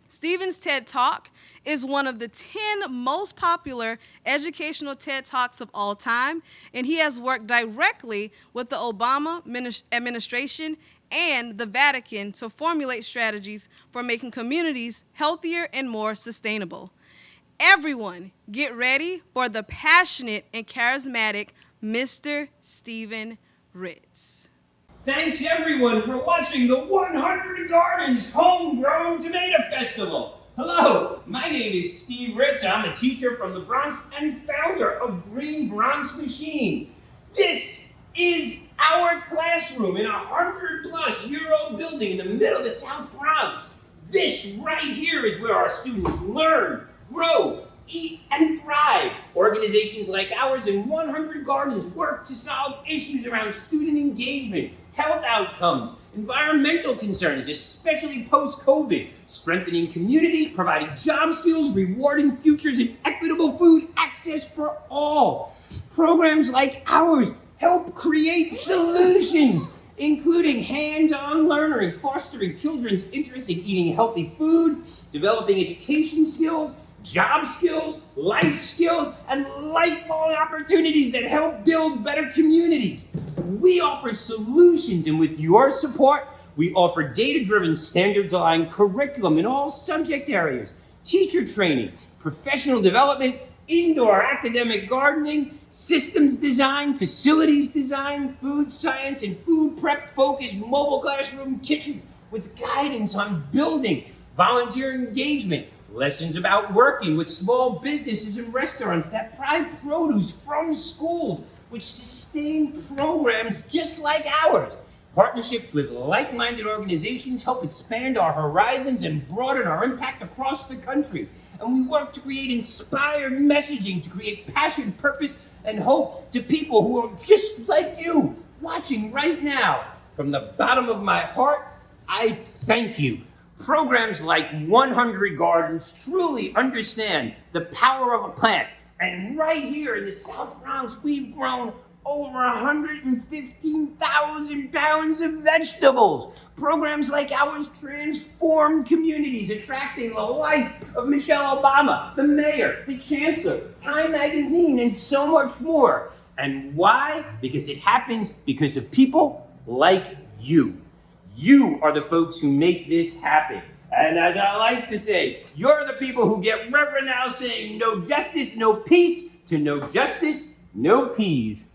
Stephen's TED Talk is one of the 10 most popular educational TED Talks of all time, and he has worked directly with the Obama administration and the Vatican to formulate strategies for making communities healthier and more sustainable. Everyone, get ready for the passionate and charismatic Mr. Stephen Ritz. Thanks everyone for watching the 100 Gardens Homegrown Tomato Festival. Hello, my name is Steve Ritz. I'm a teacher from the Bronx and founder of Green Bronx Machine. This is our classroom in a 100-plus-year-old building in the middle of the South Bronx. This right here is where our students learn, grow, eat, and thrive. Organizations like ours in 100 Gardens work to solve issues around student engagement, health outcomes, environmental concerns, especially post-COVID, strengthening communities, providing job skills, rewarding futures, and equitable food access for all. Programs like ours help create solutions, including hands-on learning, fostering children's interest in eating healthy food, developing education skills, job skills, life skills, and lifelong opportunities that help build better communities. We offer solutions, and with your support, we offer data-driven, standards-aligned curriculum in all subject areas, teacher training, professional development, indoor academic gardening, systems design, facilities design, food science, and food prep focused mobile classroom kitchens with guidance on building, volunteer engagement, lessons about working with small businesses and restaurants that buy produce from schools, which sustain programs just like ours. Partnerships with like-minded organizations help expand our horizons and broaden our impact across the country. And we work to create inspired messaging, to create passion, purpose, and hope to people who are just like you, watching right now. From the bottom of my heart, I thank you. Programs like 100 Gardens truly understand the power of a plant. And right here in the South Bronx, we've grown over 115,000 pounds of vegetables. Programs like ours transform communities, attracting the likes of Michelle Obama, the mayor, the chancellor, Time magazine, and so much more. And why? Because it happens because of people like you. You are the folks who make this happen. And as I like to say, you're the people who get Reverend now saying no justice, no peace, to no justice, no peas.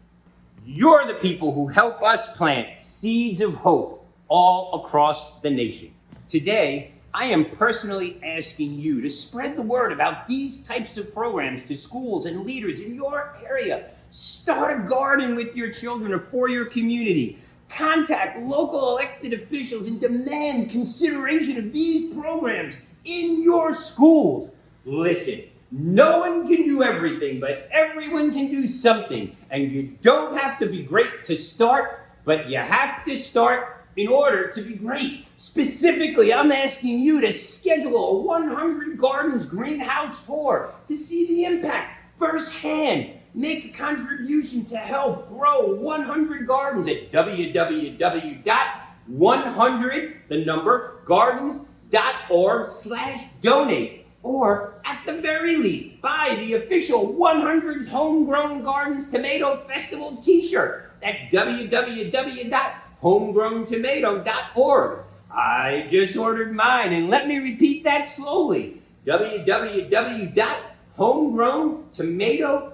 You're the people who help us plant seeds of hope all across the nation. Today, I am personally asking you to spread the word about these types of programs to schools and leaders in your area. Start a garden with your children or for your community. Contact local elected officials and demand consideration of these programs in your schools. Listen, no one can do everything, but everyone can do something. And you don't have to be great to start, but you have to start in order to be great. Specifically, I'm asking you to schedule a 100 Gardens greenhouse tour to see the impact firsthand. Make a contribution to help grow 100 Gardens at www.100gardens.org/donate. Or at the very least, buy the official 100 Homegrown Gardens Tomato Festival t-shirt at www.homegrowntomato.org. I just ordered mine, and let me repeat that slowly. www.homegrowntomato.org.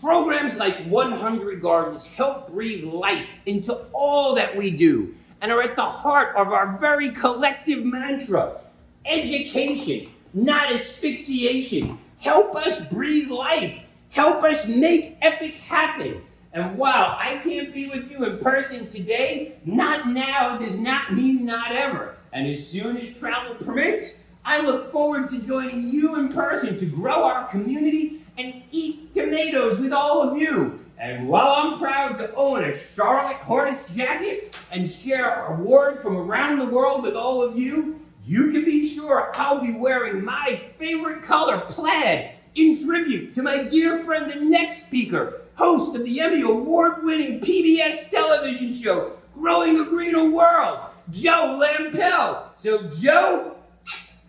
Programs like 100 Gardens help breathe life into all that we do and are at the heart of our very collective mantra. Education, not asphyxiation. Help us breathe life. Help us make epic happen. And while I can't be with you in person today, not now does not mean not ever. And as soon as travel permits, I look forward to joining you in person to grow our community and eat tomatoes with all of you. And while I'm proud to own a Charlotte Horse jacket and share awards from around the world with all of you, you can be sure I'll be wearing my favorite color, plaid, in tribute to my dear friend, the next speaker, host of the Emmy Award-winning PBS television show, Growing a Greener World, Joe Lampel. So Joe,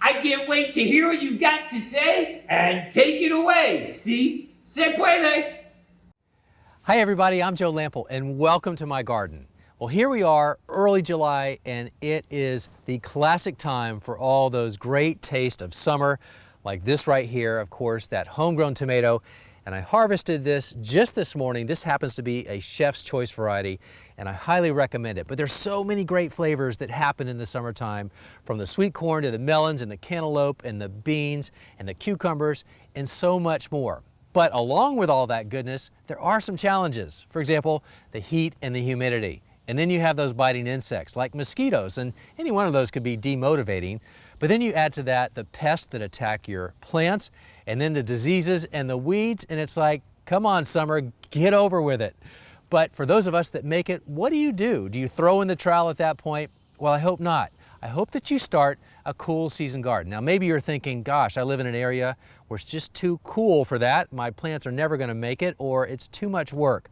I can't wait to hear what you've got to say, and take it away. Si se puede. Hi everybody, I'm Joe Lampel and welcome to my garden. Well, here we are, early July, and it is the classic time for all those great tastes of summer, like this right here, of course, that homegrown tomato. And I harvested this just this morning. This happens to be a chef's choice variety, and I highly recommend it. But there's so many great flavors that happen in the summertime, from the sweet corn to the melons and the cantaloupe and the beans and the cucumbers and so much more. But along with all that goodness, there are some challenges. For example, the heat and the humidity. And then you have those biting insects like mosquitoes, and any one of those could be demotivating. But then you add to that the pests that attack your plants, and then the diseases and the weeds, and it's like, come on, summer, get over with it. But for those of us that make it, what do? Do you throw in the trowel at that point? Well, I hope not. I hope that you start a cool season garden. Now, maybe you're thinking, gosh, I live in an area where it's just too cool for that. My plants are never going to make it, or it's too much work.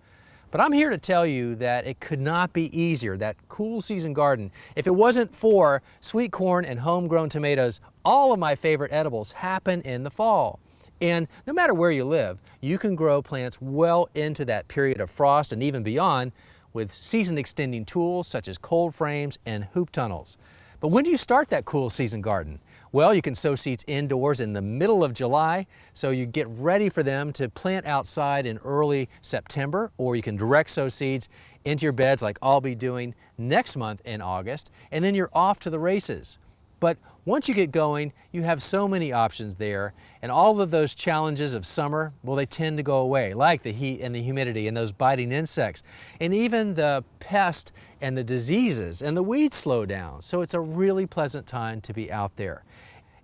But I'm here to tell you that it could not be easier, that cool season garden. If it wasn't for sweet corn and homegrown tomatoes, all of my favorite edibles happen in the fall. And no matter where you live, you can grow plants well into that period of frost and even beyond with season extending tools such as cold frames and hoop tunnels. But when do you start that cool season garden? Well, you can sow seeds indoors in the middle of July, so you get ready for them to plant outside in early September, or you can direct sow seeds into your beds like I'll be doing next month in August, and then you're off to the races. But once you get going, you have so many options there, and all of those challenges of summer, well, they tend to go away, like the heat and the humidity and those biting insects, and even the pest and the diseases and the weeds slow down. So it's a really pleasant time to be out there.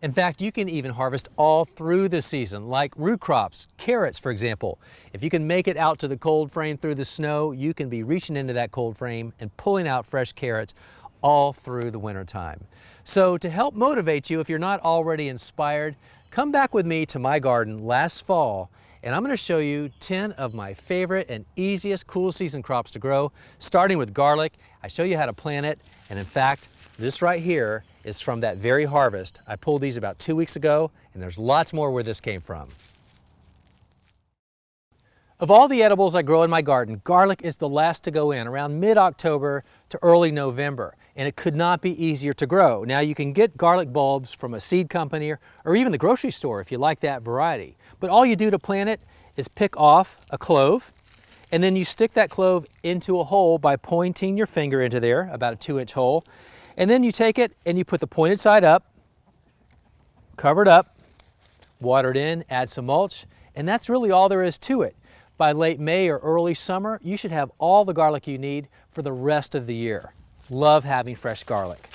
In fact, you can even harvest all through the season, like root crops, carrots, for example. If you can make it out to the cold frame through the snow, you can be reaching into that cold frame and pulling out fresh carrots all through the winter time. So to help motivate you, if you're not already inspired, come back with me to my garden last fall, and I'm going to show you 10 of my favorite and easiest cool season crops to grow, starting with garlic. I show you how to plant it, and in fact, this right here is from that very harvest. I pulled these about 2 weeks ago, and there's lots more where this came from. Of all the edibles I grow in my garden, garlic is the last to go in, around mid-October to early November, and it could not be easier to grow. Now, you can get garlic bulbs from a seed company or even the grocery store if you like that variety. But all you do to plant it is pick off a clove, and then you stick that clove into a hole by pointing your finger into there, about a 2-inch hole, and then you take it and you put the pointed side up, cover it up, water it in, add some mulch, and that's really all there is to it. By late May or early summer, you should have all the garlic you need for the rest of the year. Love having fresh garlic.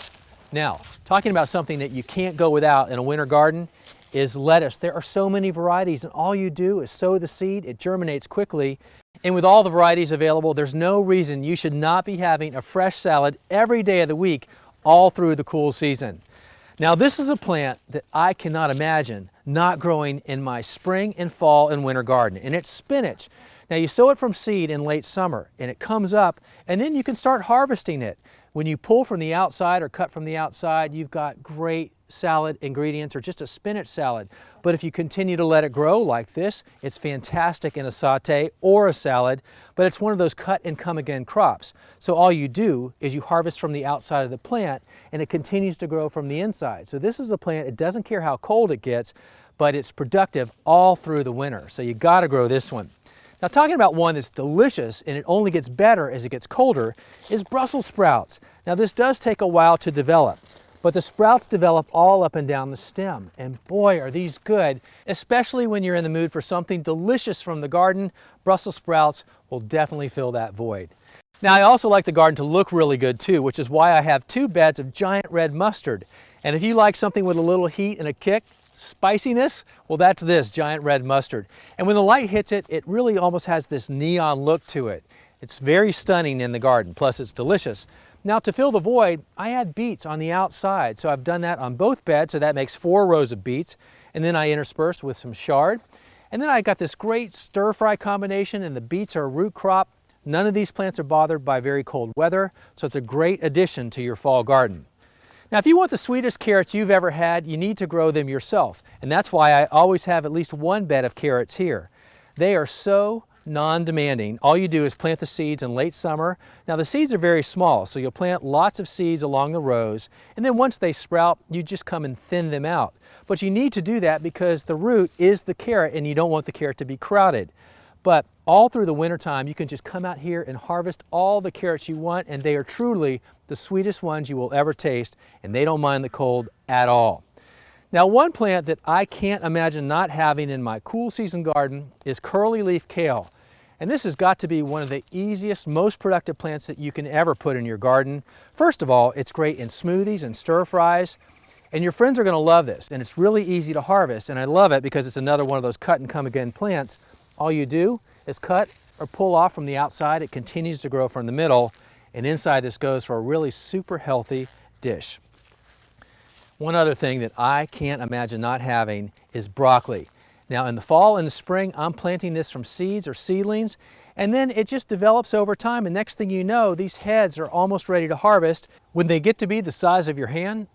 Now, talking about something that you can't go without in a winter garden is lettuce. There are so many varieties, and all you do is sow the seed, it germinates quickly, and with all the varieties available, there's no reason you should not be having a fresh salad every day of the week all through the cool season. Now, this is a plant that I cannot imagine not growing in my spring and fall and winter garden, and it's spinach. Now, you sow it from seed in late summer, and it comes up, and then you can start harvesting it. When you pull from the outside or cut from the outside, you've got great salad ingredients or just a spinach salad. But if you continue to let it grow like this, it's fantastic in a saute or a salad, but it's one of those cut and come again crops. So all you do is you harvest from the outside of the plant, and it continues to grow from the inside. So this is a plant, it doesn't care how cold it gets, but it's productive all through the winter. So you gotta grow this one. Now, talking about one that's delicious and it only gets better as it gets colder is Brussels sprouts. Now, this does take a while to develop, but the sprouts develop all up and down the stem. And boy, are these good, especially when you're in the mood for something delicious from the garden. Brussels sprouts will definitely fill that void. Now, I also like the garden to look really good too, which is why I have 2 beds of giant red mustard. And if you like something with a little heat and a kick, Spiciness? Well, that's this giant red mustard. And when the light hits it, it really almost has this neon look to it. It's very stunning in the garden, plus it's delicious. Now to fill the void, I add beets on the outside. So I've done that on both beds, so that makes 4 rows of beets. And then I intersperse with some chard. And then I got this great stir-fry combination, and the beets are a root crop. None of these plants are bothered by very cold weather, so it's a great addition to your fall garden. Now, if you want the sweetest carrots you've ever had, you need to grow them yourself. And that's why I always have at least one bed of carrots here. They are so non-demanding. All you do is plant the seeds in late summer. Now, the seeds are very small, so you'll plant lots of seeds along the rows. And then once they sprout, you just come and thin them out. But you need to do that because the root is the carrot and you don't want the carrot to be crowded. But all through the wintertime, you can just come out here and harvest all the carrots you want, and they are truly the sweetest ones you will ever taste, and they don't mind the cold at all. Now, one plant that I can't imagine not having in my cool season garden is curly leaf kale. And this has got to be one of the easiest, most productive plants that you can ever put in your garden. First of all, it's great in smoothies and stir fries. And your friends are going to love this, and it's really easy to harvest, and I love it because it's another one of those cut and come again plants. All you do is cut or pull off from the outside. It continues to grow from the middle, and inside this goes for a really super healthy dish. One other thing that I can't imagine not having is broccoli. Now in the fall and the spring, I'm planting this from seeds or seedlings, and then it just develops over time, and next thing you know, these heads are almost ready to harvest. When they get to be the size of your hand,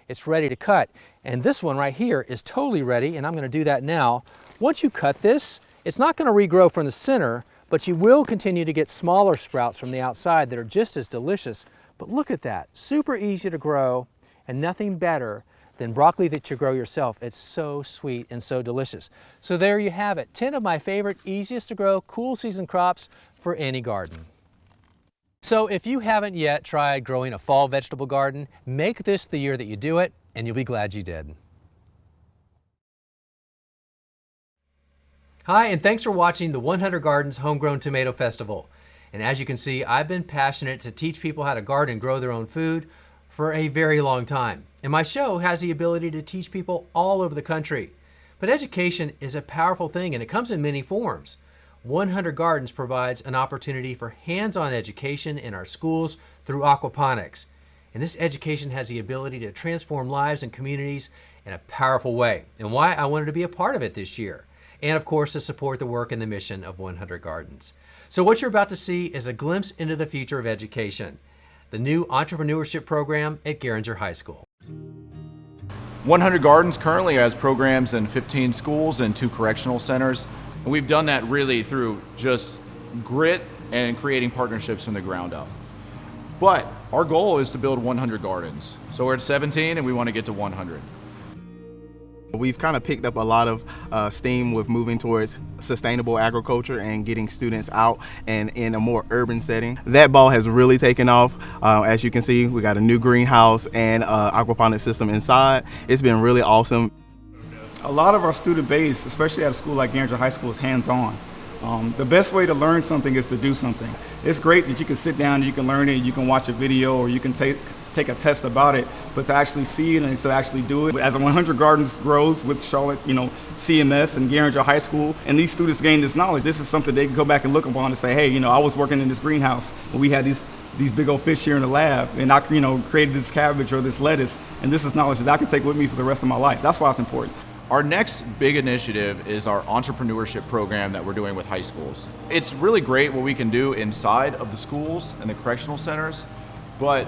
it's ready to cut. And this one right here is totally ready, and I'm going to do that now. Once you cut this, it's not going to regrow from the center, but you will continue to get smaller sprouts from the outside that are just as delicious. But look at that, super easy to grow, and nothing better than broccoli that you grow yourself. It's so sweet and so delicious. So there you have it, 10 of my favorite, easiest to grow, cool season crops for any garden. So if you haven't yet tried growing a fall vegetable garden, make this the year that you do it, and you'll be glad you did. Hi, and thanks for watching the 100 Gardens Homegrown Tomato Festival. And as you can see, I've been passionate to teach people how to garden and grow their own food for a very long time. And my show has the ability to teach people all over the country. But education is a powerful thing, and it comes in many forms. 100 Gardens provides an opportunity for hands-on education in our schools through aquaponics. And this education has the ability to transform lives and communities in a powerful way, and why I wanted to be a part of it this year. And of course, to support the work and the mission of 100 Gardens. So what you're about to see is a glimpse into the future of education, the new entrepreneurship program at Garinger High School. 100 Gardens currently has programs in 15 schools and 2 correctional centers. And we've done that really through just grit and creating partnerships from the ground up. But our goal is to build 100 gardens. So we're at 17 and we want to get to 100. We've kind of picked up a lot of steam with moving towards sustainable agriculture and getting students out and in a more urban setting. That ball has really taken off. As you can see, we got a new greenhouse and aquaponics system inside. It's been really awesome. A lot of our student base, especially at a school like Garinger High School, is hands-on. The best way to learn something is to do something. It's great that you can sit down and you can learn it, you can watch a video, or you can take a test about it, but to actually see it and to actually do it. As 100 Gardens grows with Charlotte, CMS and Garinger High School, and these students gain this knowledge, this is something they can go back and look upon and say, hey, I was working in this greenhouse when we had these big old fish here in the lab, and I created this cabbage or this lettuce, and this is knowledge that I can take with me for the rest of my life. That's why it's important. Our next big initiative is our entrepreneurship program that we're doing with high schools. It's really great what we can do inside of the schools and the correctional centers, but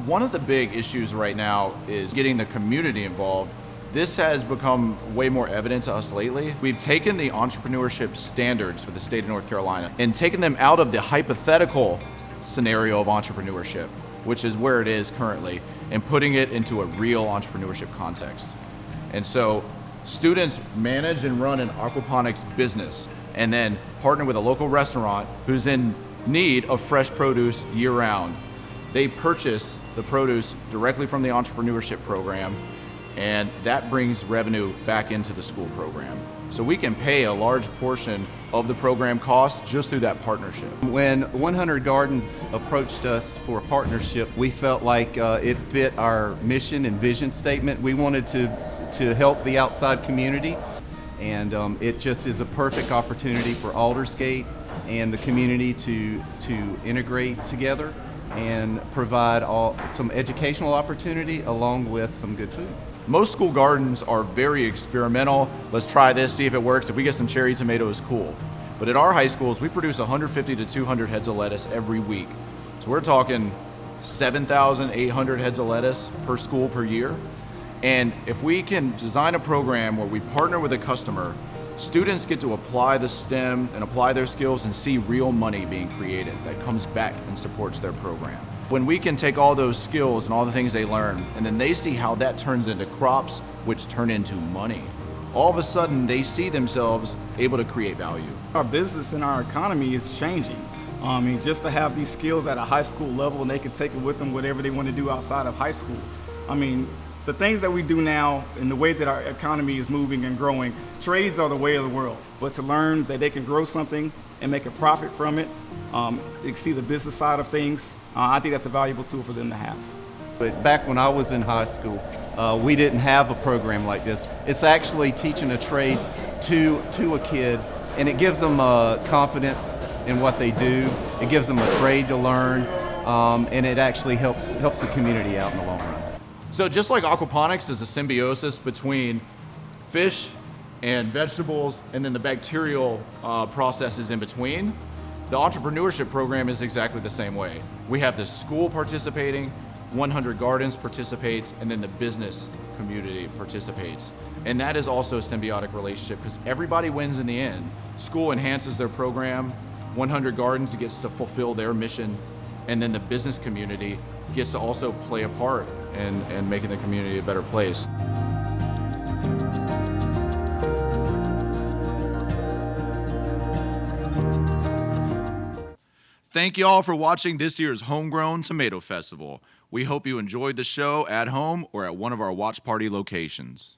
one of the big issues right now is getting the community involved. This has become way more evident to us lately. We've taken the entrepreneurship standards for the state of North Carolina and taken them out of the hypothetical scenario of entrepreneurship, which is where it is currently, and putting it into a real entrepreneurship context. And so students manage and run an aquaponics business and then partner with a local restaurant who's in need of fresh produce year-round. They purchase the produce directly from the entrepreneurship program, and that brings revenue back into the school program. So we can pay a large portion of the program costs just through that partnership. When 100 Gardens approached us for a partnership, we felt like it fit our mission and vision statement. We wanted to to help the outside community. And it just is a perfect opportunity for Aldersgate and the community to integrate together and provide some educational opportunity along with some good food. Most school gardens are very experimental. Let's try this, see if it works. If we get some cherry tomatoes, cool. But at our high schools, we produce 150 to 200 heads of lettuce every week. So we're talking 7,800 heads of lettuce per school per year. And if we can design a program where we partner with a customer, students get to apply the STEM and apply their skills and see real money being created that comes back and supports their program. When we can take all those skills and all the things they learn, and then they see how that turns into crops, which turn into money, all of a sudden they see themselves able to create value. Our business and our economy is changing. I mean, just to have these skills at a high school level and they can take it with them whatever they want to do outside of high school. I mean, the things that we do now and the way that our economy is moving and growing, trades are the way of the world. But to learn that they can grow something and make a profit from it, they can see the business side of things, I think that's a valuable tool for them to have. But back when I was in high school, we didn't have a program like this. It's actually teaching a trade to a kid, and it gives them confidence in what they do. It gives them a trade to learn, and it actually helps the community out in the long run. So just like aquaponics is a symbiosis between fish and vegetables and then the bacterial processes in between, the entrepreneurship program is exactly the same way. We have the school participating, 100 Gardens participates, and then the business community participates. And that is also a symbiotic relationship because everybody wins in the end. School enhances their program, 100 Gardens gets to fulfill their mission, and then the business community gets to also play a part in making the community a better place. Thank you all for watching this year's Homegrown Tomato Festival. We hope you enjoyed the show at home or at one of our watch party locations.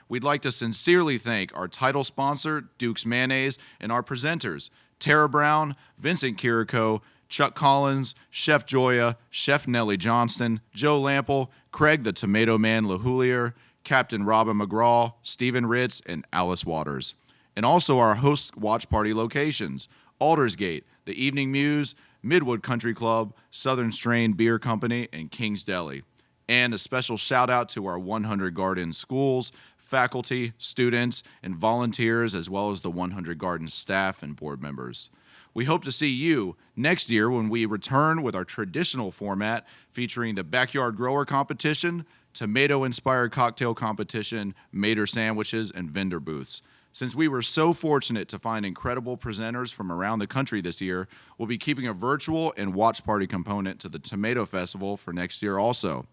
We'd like to sincerely thank our title sponsor, Duke's Mayonnaise, and our presenters, Tara Brown, Vincent Chirico, Chuck Collins, Chef Joya, Chef Nellie Johnston, Joe Lample, Craig the Tomato Man LaHoulier, Captain Robin McGraw, Stephen Ritz, and Alice Waters. And also our host watch party locations, Aldersgate, The Evening Muse, Midwood Country Club, Southern Strain Beer Company, and King's Deli. And a special shout out to our 100 Gardens schools, faculty, students, and volunteers, as well as the 100 Gardens staff and board members. We hope to see you next year when we return with our traditional format featuring the Backyard Grower Competition, Tomato-Inspired Cocktail Competition, Mater Sandwiches, and vendor booths. Since we were so fortunate to find incredible presenters from around the country this year, we'll be keeping a virtual and watch party component to the Tomato Festival for next year also.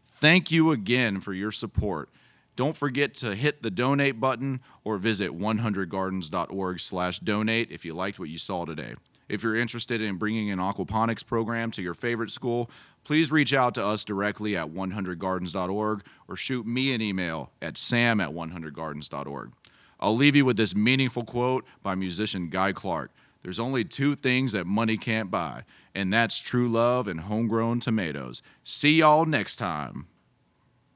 Thank you again for your support. Don't forget to hit the donate button or visit 100gardens.org/donate if you liked what you saw today. If you're interested in bringing an aquaponics program to your favorite school, please reach out to us directly at 100gardens.org or shoot me an email at sam@100gardens.org. I'll leave you with this meaningful quote by musician Guy Clark. There's only two things that money can't buy, and that's true love and homegrown tomatoes. See y'all next time.